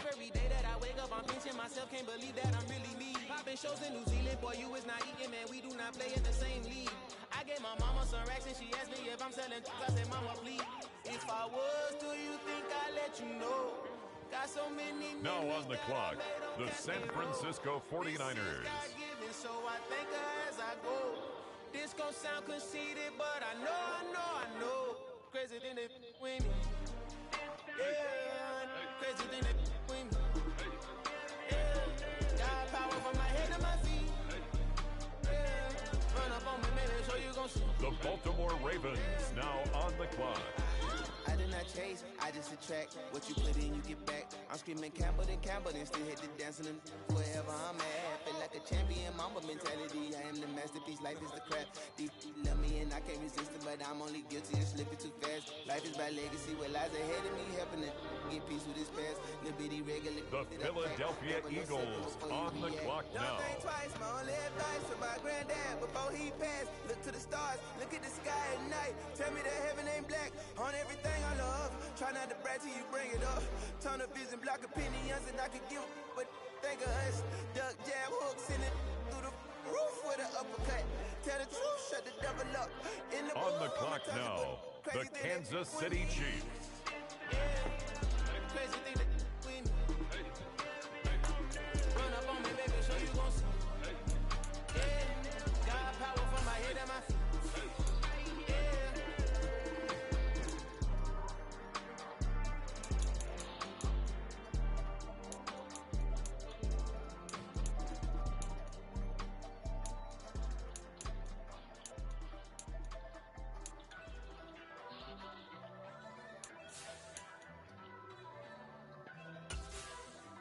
Every day that I wake up, I'm pinching myself. Can't believe that I'm really me. Popping shows in New Zealand, boy, you is not eating, man. We do not play in the same league. I gave my mama some racks and she asked me if I'm selling. I said, Mama, please. If I was, do you think I'd let you know? Got so many. Now on the clock, the San Francisco 49ers. So I thank her as I go. This gon' sound conceited, but I know. Crazy thing they with me. Yeah, crazy thing they with me. Yeah, got power from my head The Baltimore Ravens now on the clock. I do not chase, I just attract. What you put in, you get back. I'm screaming Campbell, then still hit the dancing and wherever I'm at. Feel like a champion, mamba mentality. I am the masterpiece, life is the crap. These love me and I can't resist it, but I'm only guilty of slipping too fast. Life is by legacy, what lies ahead of me, helping to get peace with this past. Little bitty regular. The Philadelphia Eagles on the clock now. Don't think twice, my only advice to my granddad before he passed. Look to the stars, look at the sky at night. Tell me that heaven ain't black on everything I love. Try not to brag till you bring it up. Tunnel vision, block opinions, and I can give but think of us. Duck jab hooks in it through the roof with an uppercut. Tell the truth, shut the devil up. In the on the clock now, the Kansas City Chiefs. Crazy thing that win. Run up on me, baby, so you gon' see. Yeah, got power from my head and my feet.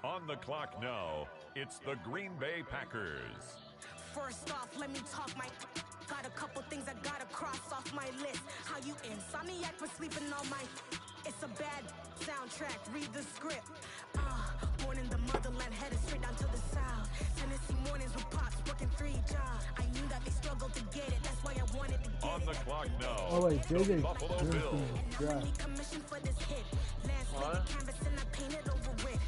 On the clock now, it's the Green Bay Packers. First off, let me talk my. Got a couple things I gotta cross off my list. How you insomniac for sleeping on my. It's a bad soundtrack. Read the script. Born in the motherland, headed straight down to the south. Tennessee mornings with pops, working 3 jobs. I knew that they struggled to get it. That's why I wanted to get on the clock now. Oh wait, the Buffalo Bills. commission for this hit. Landscape the canvas and I painted over it.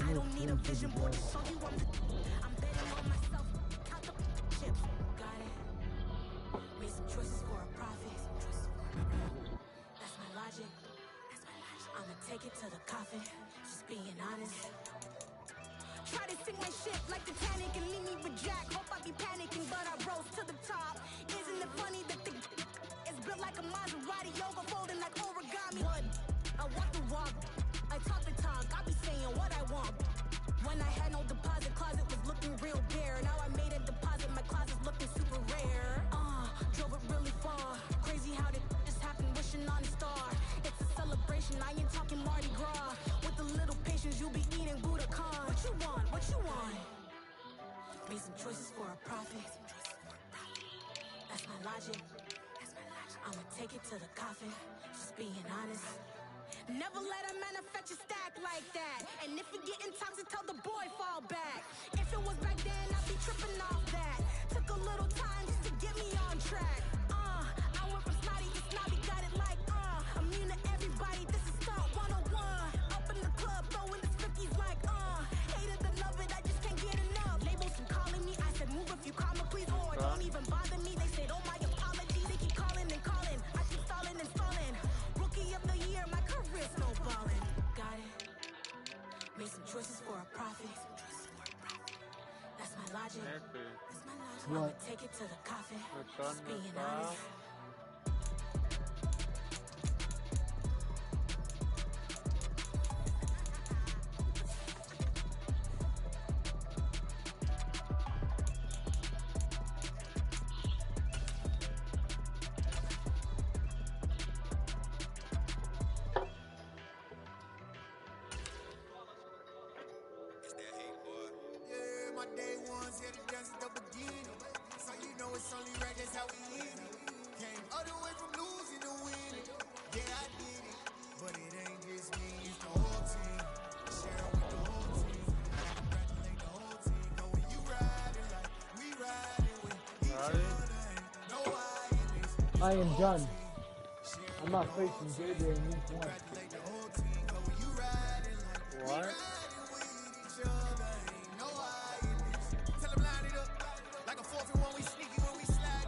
I don't need a vision board to show you I'm betting on myself. Count the chips. Got it. Made some choices for a profit. That's my logic. I'ma take it to the coffin. Just being honest. Try to sink my ship like Titanic and leave me with Jack. Hope I be panicking, but I rose to the top. Isn't it funny that the it's built like a Maserati, overfolding like origami? What? I walk the walk. I talk the talk. I be saying what I want. When I had no deposit, closet was looking real bare. Now I made a deposit, my closet's looking super rare. Drove it really far. Crazy how did this happen, wishing on a star. It's a celebration, I ain't talking Mardi Gras. With a little patience, you'll be eating Budokan. What you want? What you want? Made some choices for a profit. That's my logic. I'ma take it to the coffin. Just being honest. Never let a manufacture stack like that. And if it getting toxic, tell the boy fall back. If it was back then, I'd be tripping off that. Took a little time just to get me on track. I went from snotty to snobby, got it like immune to everybody. This is stunt 101. Up in the club, throwing the 50s like hated to love it, I just can't get enough. Labels keep calling me, I said move if you call me please, or don't even bother me. They said oh my apology, they keep calling and calling. I keep stalling and stalling. Rookie of the year, my career snowballing. Got it. Made some choices for a profit. That's my logic. I'ma take it to the coffin. Just being honest. My day ones here to dance at the beginning. So you know it's only right, that's how we live it. Came all the way from losing to winning. Yeah, I did it. But it ain't just me, it's the whole team. Sharing with the whole team. I congratulate the whole team. Know when you riding like we riding with each other. Ain't no I in this. I am done. I'm not facing JJ in each one. Congratulate the whole team. Know when you riding like we riding with each other. Ain't no I in this. Tell them line it up. Like a 4th and 1, we sneaky when we slide.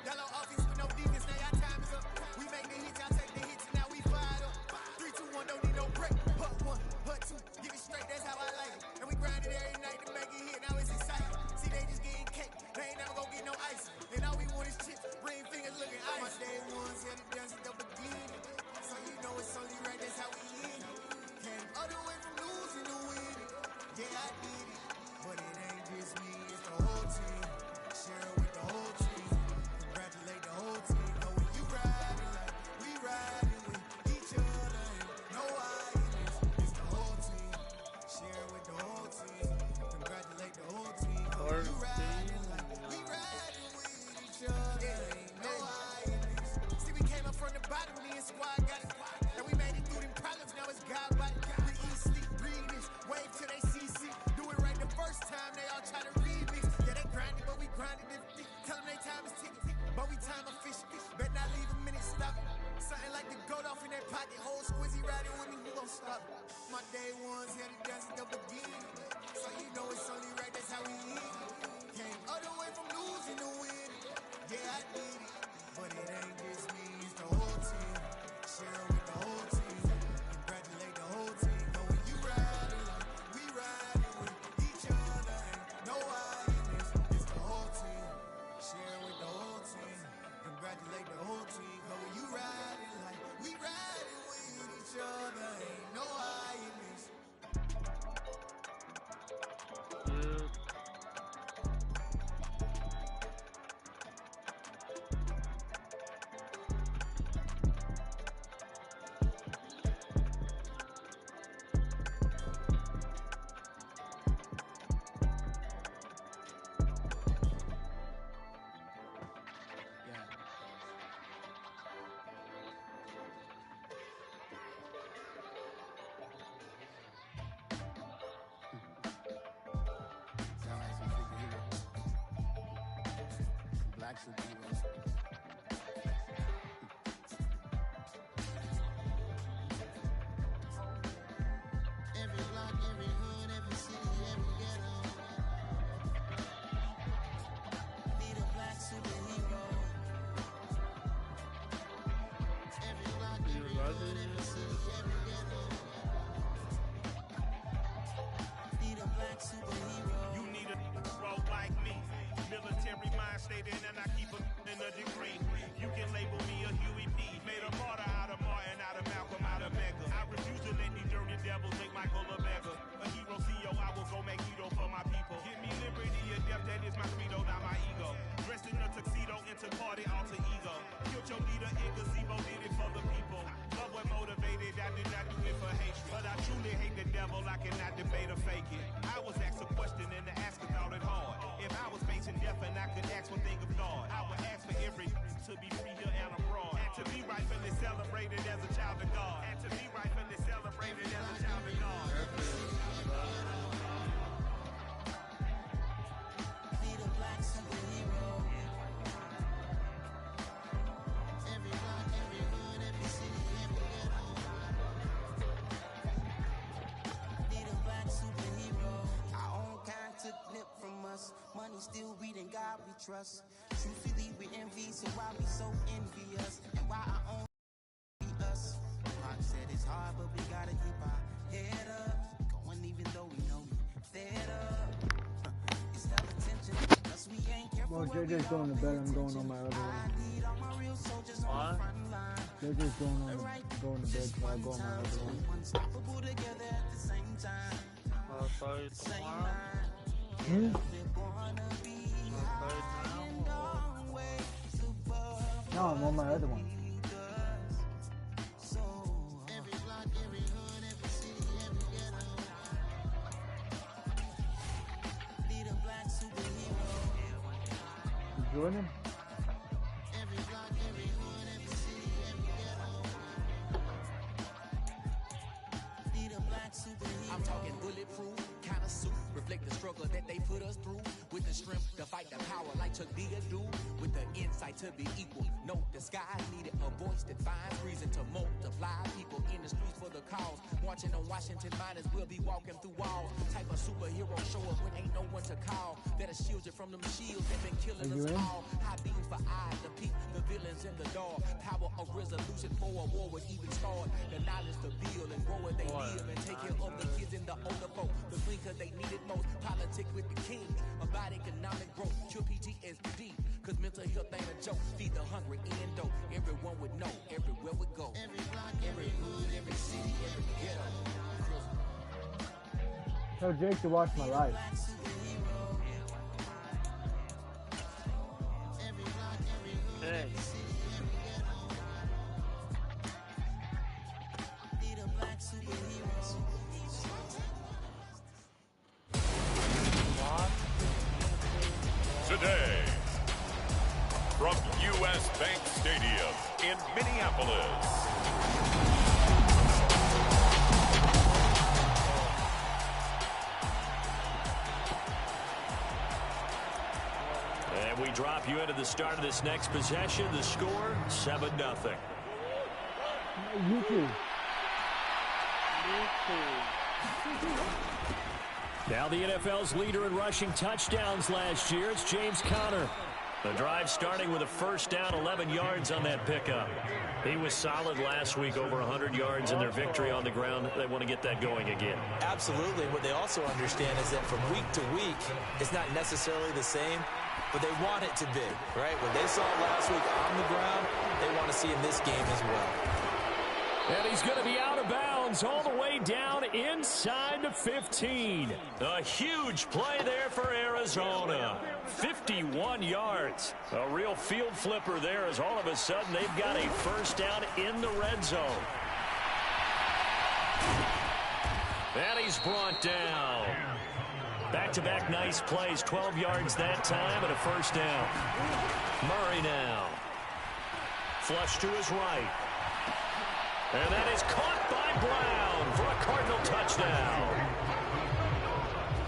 Y'all on offense with no defense, now y'all time is up. We make the hits, y'all take the hits, and now we fired up. 3, 2, 1, don't need no break. Hut 1, hut 2, give it straight, that's how I like it. And we grind it every night to make it hit, now it's exciting. See, they just getting cake, they ain't never gonna get no ice. And all we want is chips, ring fingers looking ice. My day ones here to dance at the beginning. So you know it's only right. grinding different. Tell them they time is ticking, but we time efficient. Bet not leave a minute stop. Something like the goat off in that pocket. Whole squizzy riding with me, who gon' stop? My day ones had it dancing up again. So you know it's only right, that's how we eat. Came all the way from losing to win. Yeah, I did it. But it ain't just me, it's the whole team. Share with the whole team. Congratulate the whole team. Know when you riding like we riding with each other. Ain't no hiding, it's the whole team. Share with the whole team. Congratulate the whole team. Know when you riding like we riding with each other. Ain't no hiding. Black superheroes. Every block, every hood, every city, every ghetto. Be the black superhero. Every block, every hood, every city, every ghetto. Be the black superhero. You need a road like me. Military mind stated, and I keep in a degree. You can label me a Huey P. Made a martyr out of Martin, out of Malcolm, out of Mega. I refuse to let these dirty devils make Michael a beggar. A hero CEO, I will go Magneto for my people. Give me liberty or death, that is my credo, not my ego. Dressed in a tuxedo, into party, alter ego. Killed your leader in gazebo, did it for the people. Love what motivated, I did not do it for hatred. But I truly hate the devil, I cannot debate or fake it. I was asked a question and the asker thought it hard. If I was facing death and I could ask one thing of God, I would ask for every to be free here and abroad. And to be rightfully celebrated as a child of God. And to be rightfully celebrated as a child of God. Be the black superhero. Every block, every hood, every city, every ghetto. Be the black superhero. Our own kind took nip from us. Money still reading, God we trust. Truthfully we envy, so why we so envious? And why our own be us? Pac said it's hard, but we gotta keep our head up. Going even though we know we fed up. It's hell attention, cause we ain't careful. Well, JJ's going to bed, I'm going on my other one. What? JJ's going to bed, so I'll go on my other one. Unstoppable together at the same time. Sorry, tomorrow? Hmm? No, I'm on my other one. Every block, every hood, every city, every ghetto. Be the black superhero. You joining? Every block, every hood, every city, every ghetto. Be the black superhero. I'm talking bulletproof, kind of suit, reflect the struggle that they put us through. With the strength to fight the power like Chuck D do. With the insight to be equal. No disguise needed, a voice that finds reason to multiply. People in the streets for the cause. Marching on Washington miners will be walking through walls. Type of superhero show up when ain't no one to call. That'll shield you from them shields that been killing us all. High beams for eyes to peep the villains in the dark. Power of resolution for a war would even start. The knowledge to build and grow where they live and take care of the kids and the older folk. The clean cause they need it most. Politics with the king. About economic growth. Cure PTSD. Cause mental health ain't a joke. Feed the hungry and dope. Everyone would know. Everywhere we go. Every block, every hood, every city, every ghetto. Tell Jake to watch my life. Hey. Today, from U.S. Bank Stadium in Minneapolis. we drop you into the start of this next possession. The score, 7-0. You too. Now the NFL's leader in rushing touchdowns last year. It's James Conner. The drive starting with a first down, 11 yards on that pickup. He was solid last week, over 100 yards in their victory on the ground. They want to get that going again. Absolutely. What they also understand is that from week to week, it's not necessarily the same, but they want it to be, right? What they saw last week on the ground, they want to see in this game as well. And he's going to be out of bounds all the way down inside the 15. A huge play there for Arizona. 51 yards. A real field flipper there as all of a sudden they've got a first down in the red zone. And he's brought down. Back-to-back nice plays. 12 yards that time and a first down. Murray now. Flush to his right. And that is caught by Brown for a Cardinal touchdown.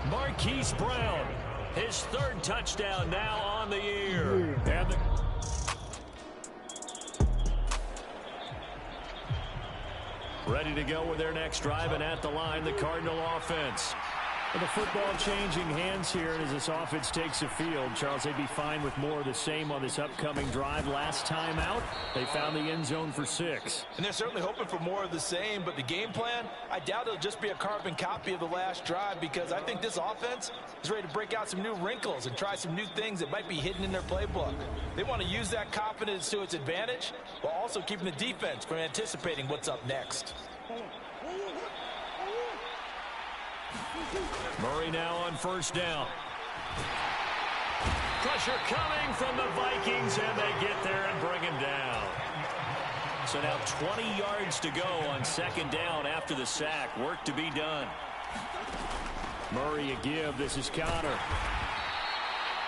Marquise Brown, his third touchdown now on the year. And ready to go with their next drive, and at the line, the Cardinal offense. The football changing hands here, and as this offense takes the field, Charles, they'd be fine with more of the same on this upcoming drive. Last time out, they found the end zone for 6. And they're certainly hoping for more of the same, but the game plan, I doubt it'll just be a carbon copy of the last drive, because I think this offense is ready to break out some new wrinkles and try some new things that might be hidden in their playbook. They want to use that confidence to its advantage, while also keeping the defense from anticipating what's up next. Murray now on first down. Pressure coming from the Vikings, and they get there and bring him down. So now 20 yards to go on second down after the sack. Work to be done. Murray a give. This is Conner.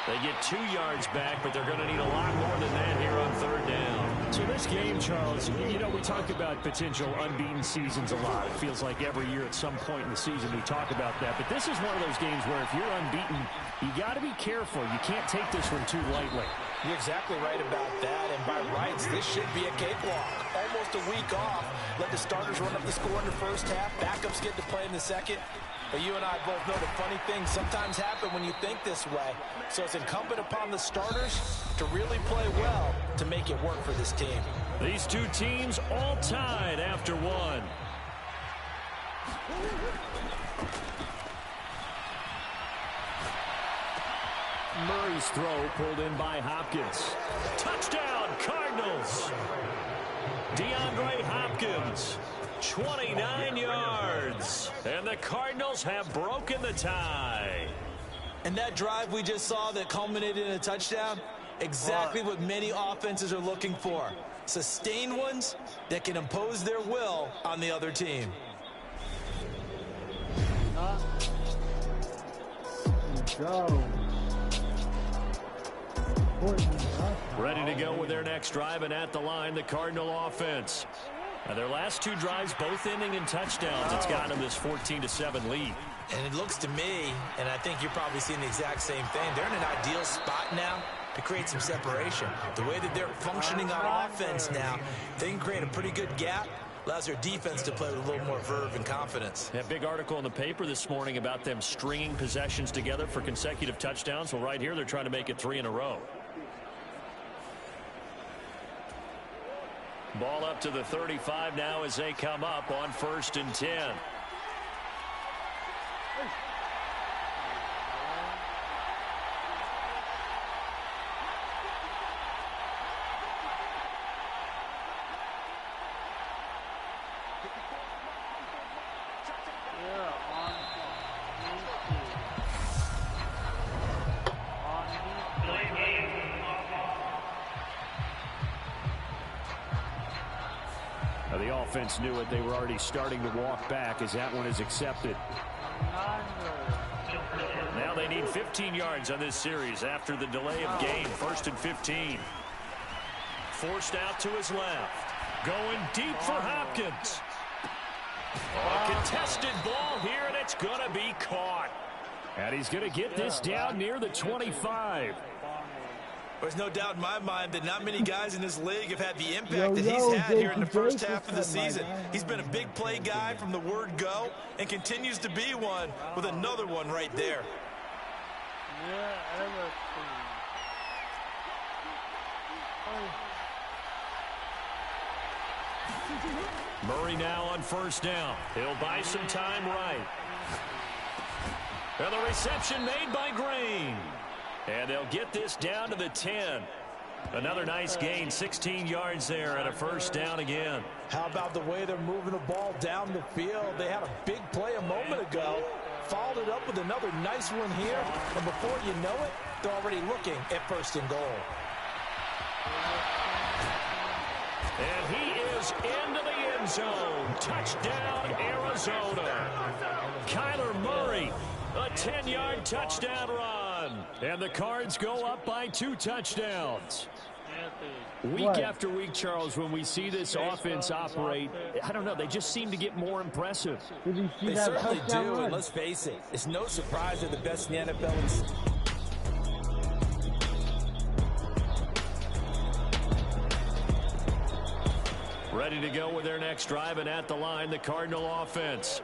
They get 2 yards back, but they're going to need a lot more than that here on third down. So this game, Charles, you know, we talk about potential unbeaten seasons a lot. It feels like every year at some point in the season we talk about that. But this is one of those games where if you're unbeaten, you got to be careful. You can't take this one too lightly. You're exactly right about that, and by rights, this should be a cakewalk. Almost a week off. Let the starters run up the score in the first half. Backups get to play in the second. But you and I both know the funny things sometimes happen when you think this way. So it's incumbent upon the starters to really play well to make it work for this team. These two teams all tied after one. Murray's throw pulled in by Hopkins. Touchdown, Cardinals. DeAndre Hopkins, 29 yards. And the Cardinals have broken the tie. And that drive we just saw that culminated in a touchdown, exactly what many offenses are looking for. Sustained ones that can impose their will on the other team. Go. Ready to go with their next drive, and at the line, the Cardinal offense. Now their last two drives, both ending in touchdowns. It's got them this 14-7 lead. And it looks to me, and I think you're probably seeing the exact same thing, they're in an ideal spot now to create some separation. The way that they're functioning on offense now, they can create a pretty good gap. Allows their defense to play with a little more verve and confidence. A big article in the paper this morning about them stringing possessions together for consecutive touchdowns. Well, right here, they're trying to make it 3 in a row. Ball up to the 35 now as they come up on 1st and 10. The offense knew it. They were already starting to walk back as that one is accepted. Now they need 15 yards on this series after the delay of game. 1st and 15. Forced out to his left. Going deep for Hopkins. A contested ball here, and it's going to be caught. And he's going to get this down near the 25. There's no doubt in my mind that not many guys in this league have had the impact that he's had here in the first half of the season. He's been a big play guy from the word go and continues to be one with another one right there. Murray now on first down. He'll buy some time right. And the reception made by Green. And they'll get this down to the 10. Another nice gain, 16 yards there and a first down again. How about the way they're moving the ball down the field? They had a big play a moment ago. Followed it up with another nice one here. And before you know it, they're already looking at first and goal. And he is into the end zone. Touchdown, Arizona. Kyler Murray, a 10-yard touchdown run. And the Cards go up by 2 touchdowns. Week after week, Charles, when we see this offense operate, I don't know, they just seem to get more impressive. They certainly do, and let's face it, it's no surprise they're the best in the NFL. Ready to go with their next drive, and at the line, the Cardinal offense.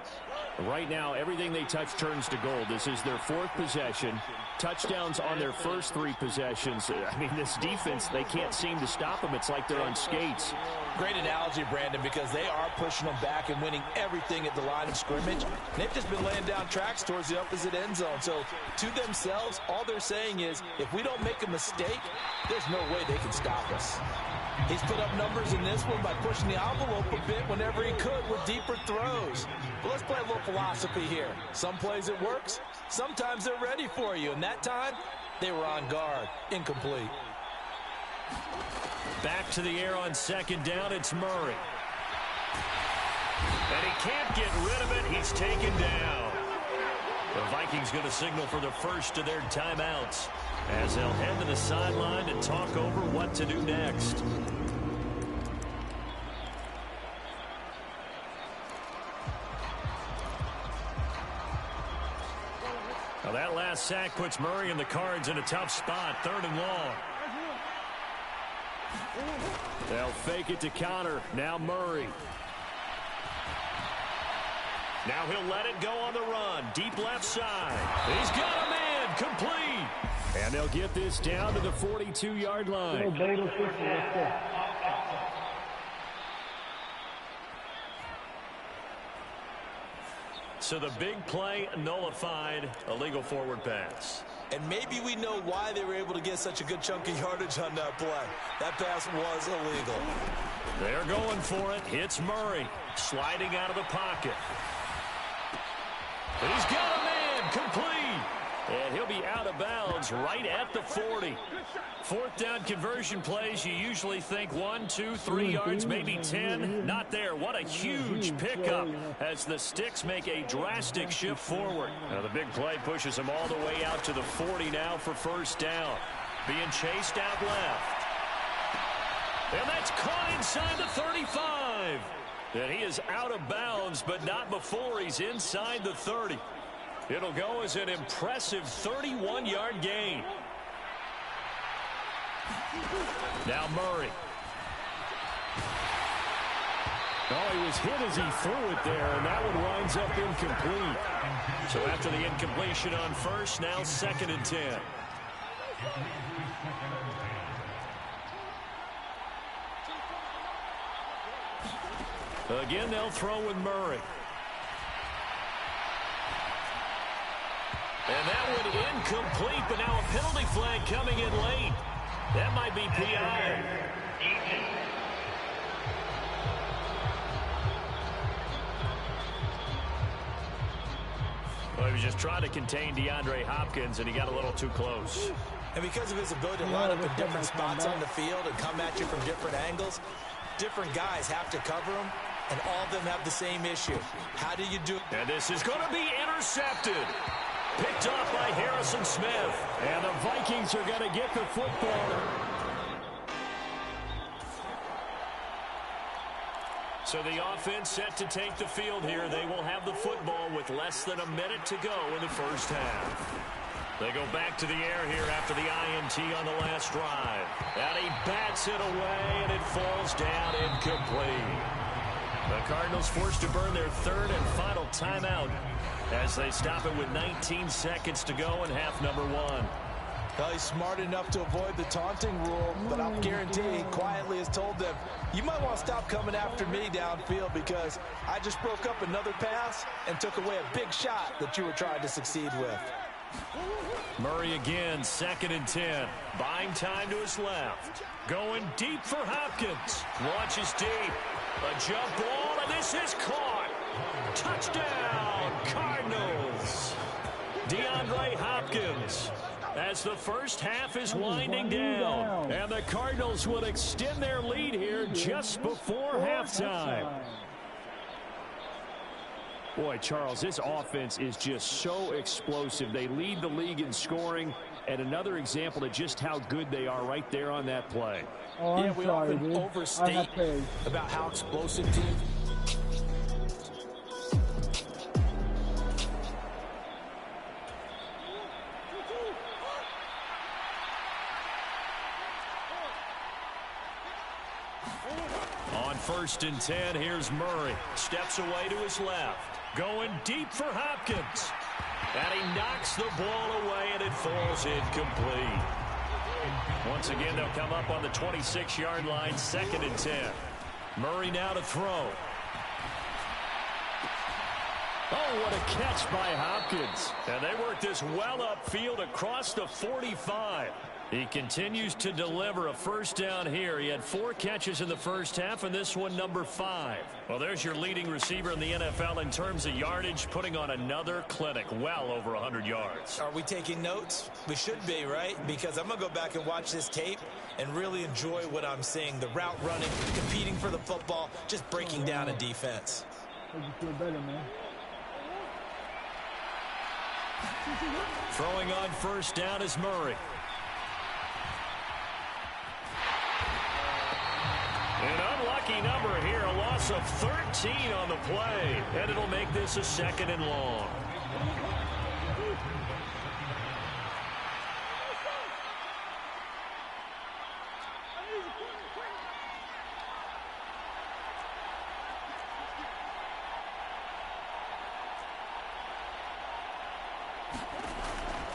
Right now, everything they touch turns to gold. This is their 4th possession. Touchdowns on their first 3 possessions. I mean, this defense, they can't seem to stop them. It's like they're on skates. Great analogy, Brandon, because they are pushing them back and winning everything at the line of scrimmage. They've just been laying down tracks towards the opposite end zone. So, to themselves, all they're saying is, if we don't make a mistake, there's no way they can stop us. He's put up numbers in this one by pushing the envelope a bit whenever he could with deeper throws. But let's play a little philosophy here. Some plays it works. Sometimes they're ready for you. And that time, they were on guard. Incomplete. Back to the air on second down. It's Murray. And he can't get rid of it. He's taken down. The Vikings going to signal for the first of their timeouts as they'll head to the sideline to talk over what to do next. Now that last sack puts Murray and the Cards in a tough spot, 3rd and long. They'll fake it to counter. Now Murray. Now he'll let it go on the run. Deep left side. He's got a man. Complete. And they'll get this down to the 42-yard line. So the big play nullified, illegal forward pass. And maybe we know why they were able to get such a good chunk of yardage on that play. That pass was illegal. They're going for it. It's Murray sliding out of the pocket. He's got a man. Complete. And he'll be out of bounds right at the 40. 4th down conversion plays, you usually think 1, 2, 3 yards, maybe 10. Not there. What a huge pickup as the Sticks make a drastic shift forward. Now the big play pushes them all the way out to the 40 now for first down. Being chased out left. And that's caught inside the 35. And he is out of bounds, but not before he's inside the 30. It'll go as an impressive 31-yard gain. Now Murray. Oh, he was hit as he threw it there, and that one winds up incomplete. So after the incompletion on first, now 2nd and 10. Again, they'll throw with Murray. And that one incomplete, but now a penalty flag coming in late. That might be PI. Well, he was just trying to contain DeAndre Hopkins, and he got a little too close. And because of his ability to line up in different spots on the field and come at you from different angles, different guys have to cover him, and all of them have the same issue. How do you do it? And this is going to be intercepted. Picked off by Harrison Smith. And the Vikings are going to get the football. So the offense set to take the field here. They will have the football with less than a minute to go in the first half. They go back to the air here after the INT on the last drive. And he bats it away, and it falls down incomplete. The Cardinals forced to burn their third and final timeout as they stop it with 19 seconds to go in half number 1. Well, he's smart enough to avoid the taunting rule, but I'll guarantee he quietly has told them, you might want to stop coming after me downfield because I just broke up another pass and took away a big shot that you were trying to succeed with. Murray again, 2nd and 10. Buying time to his left. Going deep for Hopkins. Launches deep. A jump ball, and this is caught. Touchdown, Cardinals. DeAndre Hopkins. As the first half is winding down. And the Cardinals will extend their lead here just before halftime. Boy, Charles, this offense is just so explosive. They lead the league in scoring, and another example of just how good they are right there on that play. Oh, yeah, we often overstate about how explosive teams. On 1st and 10, here's Murray. Steps away to his left. Going deep for Hopkins. And he knocks the ball away, and it falls incomplete. Once again, they'll come up on the 26-yard line, 2nd and 10. Murray now to throw. Oh, what a catch by Hopkins. And they work this well upfield across the 45. He continues to deliver a first down here. He had 4 catches in the first half, and this one number 5. Well, there's your leading receiver in the NFL in terms of yardage, putting on another clinic, well over 100 yards. Are we taking notes? We should be, right? Because I'm going to go back and watch this tape and really enjoy what I'm seeing. The route running, competing for the football, just breaking down a defense. Make you feel better, man. Throwing on first down is Murray. An unlucky number here, a loss of 13 on the play, and it'll make this a 2nd and long.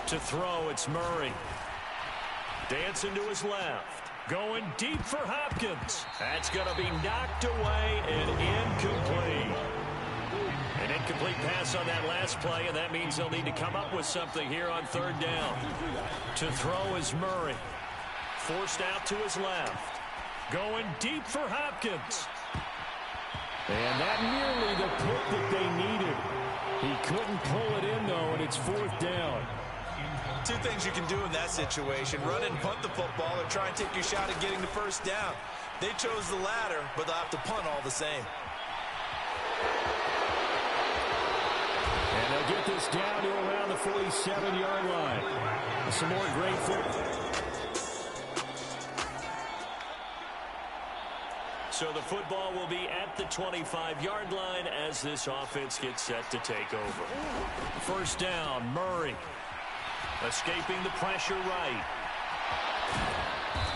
To throw, it's Murray. Dancing to his left. Going deep for Hopkins. That's going to be knocked away and incomplete. An incomplete pass on that last play, and that means they'll need to come up with something here on 3rd down. To throw is Murray. Forced out to his left. Going deep for Hopkins. And that nearly the pick that they needed. He couldn't pull it in, though, and it's 4th down. 2 things you can do in that situation: run and punt the football, or try and take your shot at getting the first down. They chose the latter, but they'll have to punt all the same. And they'll get this down to around the 47-yard line. Some more great football. So the football will be at the 25-yard line as this offense gets set to take over. First down, Murray. Escaping the pressure right.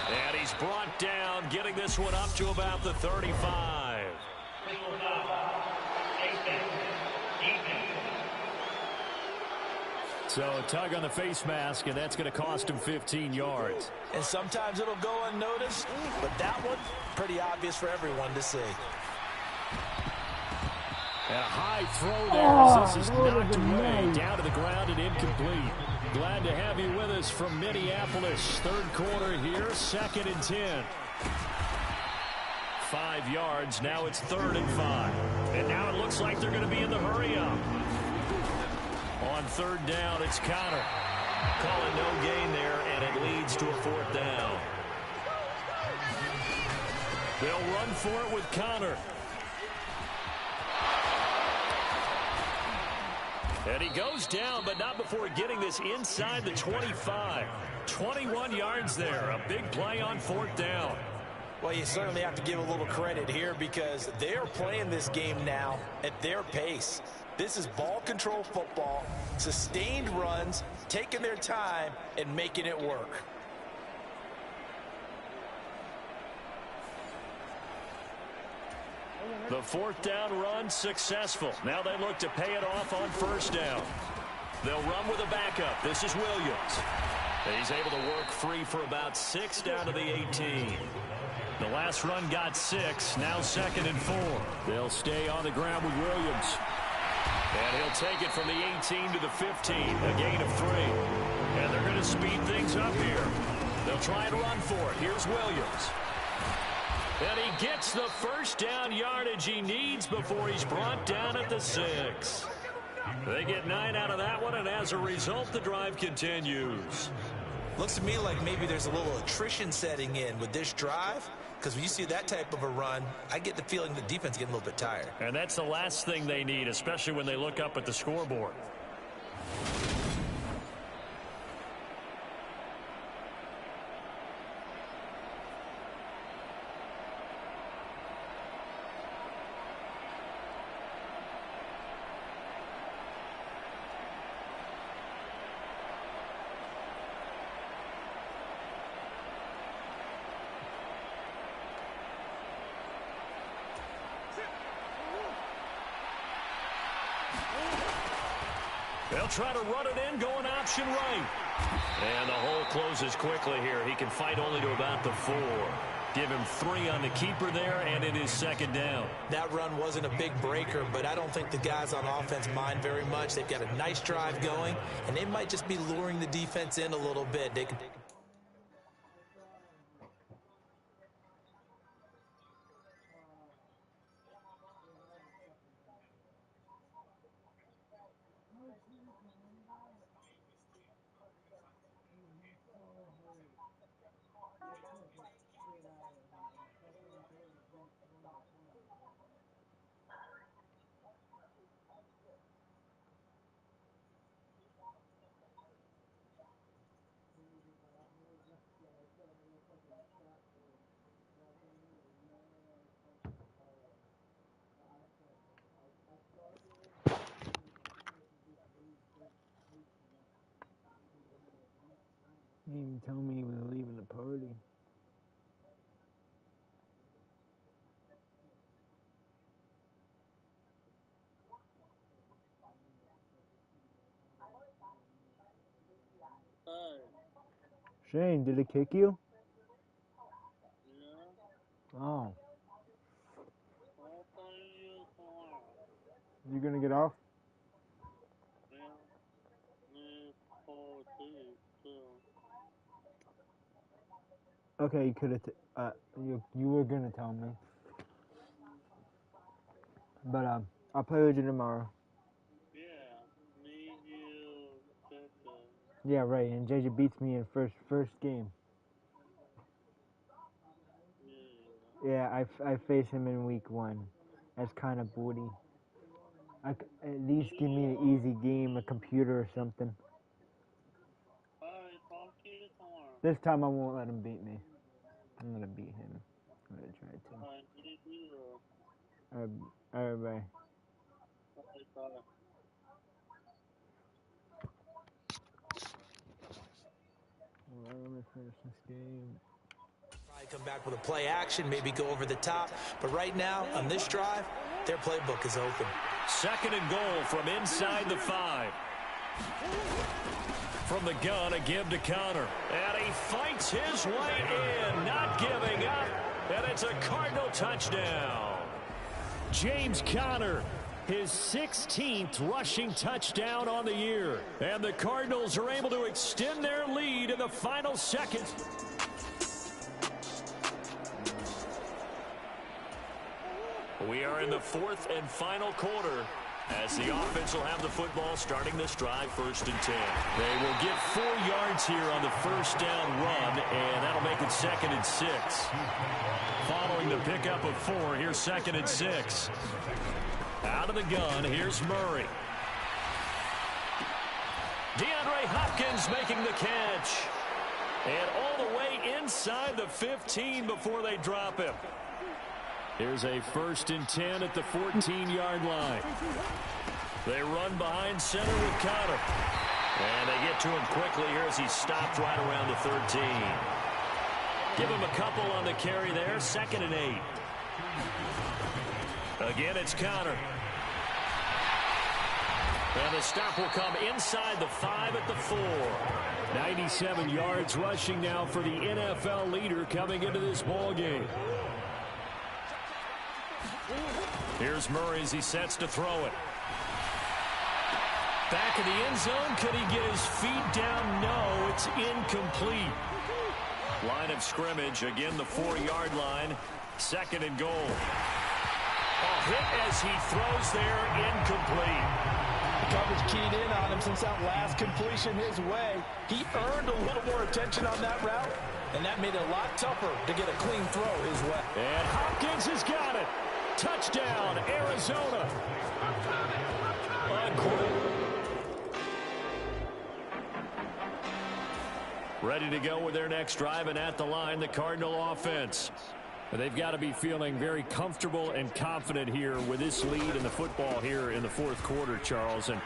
And he's brought down, getting this one up to about the 35. So a tug on the face mask, and that's going to cost him 15 yards. And sometimes it'll go unnoticed, but that one, pretty obvious for everyone to see. And a high throw there as this is knocked away, down to the ground and incomplete. Glad to have you with us from Minneapolis. 3rd quarter here, 2nd and 10. 5 yards, now it's 3rd and 5. And now it looks like they're going to be in the hurry up. On 3rd down, it's Connor. Calling no gain there, and it leads to a 4th down. They'll run for it with Connor. And he goes down, but not before getting this inside the 25. 21 yards there. A big play on 4th down. Well, you certainly have to give a little credit here because they're playing this game now at their pace. This is ball control football, sustained runs, taking their time, and making it work. The fourth down run successful. Now they look to pay it off on first down. They'll run with a backup. This is Williams. He's able to work free for about 6 down to the 18. The last run got 6. Now 2nd and 4. They'll stay on the ground with Williams. And he'll take it from the 18 to the 15. A gain of 3. And they're going to speed things up here. They'll try and run for it. Here's Williams. And he gets the first down yardage he needs before he's brought down at the 6. They get 9 out of that one, and as a result, the drive continues. Looks to me like maybe there's a little attrition setting in with this drive, because when you see that type of a run, I get the feeling the defense getting a little bit tired. And that's the last thing they need, especially when they look up at the scoreboard. They'll try to run it in, going option right. And the hole closes quickly here. He can fight only to about the 4. Give him 3 on the keeper there, and it is 2nd down. That run wasn't a big breaker, but I don't think the guys on offense mind very much. They've got a nice drive going, and they might just be luring the defense in a little bit. They can... He didn't even tell me he was leaving the party. Shane, did it kick you? Yeah. Oh. You gonna get off? Okay, you could have. You were gonna tell me. But I'll play with you tomorrow. Yeah, me, you, Jacob. Yeah, right. And JJ beats me in first game. Yeah, I face him in week 1. That's kind of booty. At least give me an easy game, a computer or something. Alright, talk to you tomorrow. This time I won't let him beat me. I'm gonna beat him. I'm gonna try to. Alright, you do. Alright, bye. Bye. Alright, let me finish this game. Probably come back with a play action, maybe go over the top. But right now, on this drive, their playbook is open. 2nd and goal from inside the 5. From the gun, a give to Connor. And he fights his way in, not giving up. And it's a Cardinal touchdown. James Conner, his 16th rushing touchdown on the year. And the Cardinals are able to extend their lead in the final second. We are in the 4th and final quarter as the offense will have the football starting this drive 1st and 10. They will get 4 yards here on the first down run, and that'll make it 2nd and 6. Following the pickup of 4, here's 2nd and 6. Out of the gun, here's Murray. DeAndre Hopkins making the catch. And all the way inside the 15 before they drop him. Here's a 1st and 10 at the 14-yard line. They run behind center with Connor. And they get to him quickly here as he's stopped right around the 13. Give him a couple on the carry there. 2nd and 8. Again, it's Connor. And the stop will come inside the 5 at the 4. 97 yards rushing now for the NFL leader coming into this ball game. Here's Murray as he sets to throw it. Back in the end zone. Could he get his feet down? No, it's incomplete. Line of scrimmage. Again, the 4-yard line. 2nd and goal. Hit as he throws there. Incomplete. The coverage keyed in on him since that last completion his way. He earned a little more attention on that route, and that made it a lot tougher to get a clean throw his way. And Hopkins has got it. Touchdown, Arizona. Ready to go with their next drive, and at the line, the Cardinal offense. They've got to be feeling very comfortable and confident here with this lead in the football here in the 4th quarter, Charles. And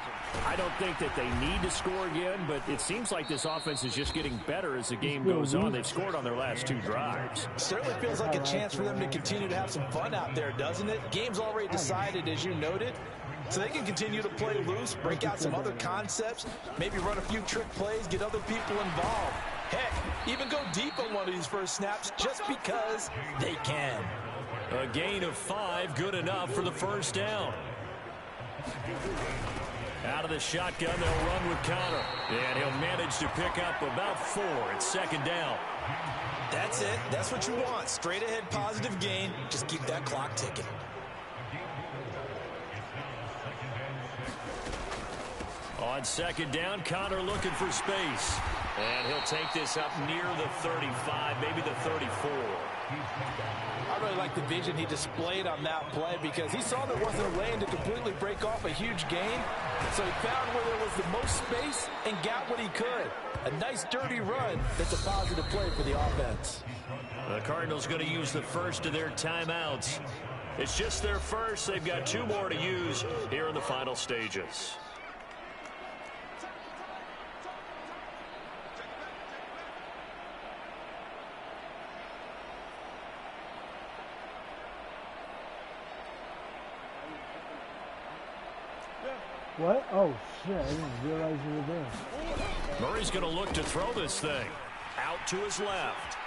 I don't think that they need to score again, but it seems like this offense is just getting better as the game goes on. They've scored on their last 2 drives. Certainly feels like a chance for them to continue to have some fun out there, doesn't it? Game's already decided, as you noted. So they can continue to play loose, break out some other concepts, maybe run a few trick plays, get other people involved. Heck, even go deep on one of these first snaps just because they can. A gain of 5, good enough for the 1st down. Out of the shotgun, they'll run with Connor. And he'll manage to pick up about 4. It's 2nd down. That's it. That's what you want. Straight ahead positive gain. Just keep that clock ticking. On 2nd down, Connor looking for space. And he'll take this up near the 35, maybe the 34. I really like the vision he displayed on that play because he saw there wasn't a lane to completely break off a huge gain. So he found where there was the most space and got what he could. A nice dirty run that's a positive play for the offense. The Cardinals going to use the first of their timeouts. It's just their first. They've got 2 more to use here in the final stages. What? Oh, shit. I didn't realize you were there. Murray's going to look to throw this thing. Out to his left.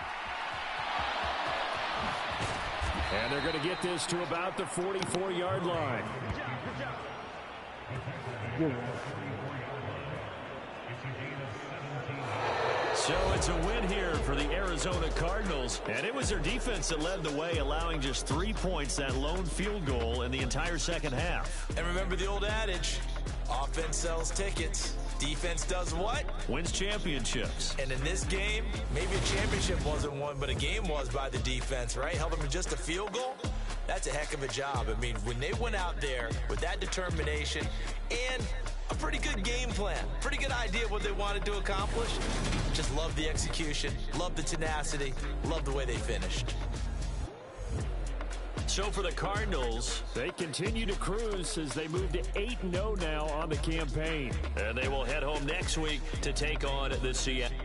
And they're going to get this to about the 44-yard line. So it's a win here for the Arizona Cardinals. And it was their defense that led the way, allowing just 3 points, that lone field goal in the entire 2nd half. And remember the old adage, offense sells tickets. Defense does what? Wins championships. And in this game, maybe a championship wasn't won, but a game was by the defense, right? Held them to just a field goal. That's a heck of a job. I mean, when they went out there with that determination and a pretty good game plan, pretty good idea of what they wanted to accomplish, just love the execution, love the tenacity, love the way they finished. So for the Cardinals, they continue to cruise as they move to 8-0 now on the campaign. And they will head home next week to take on the Seattle.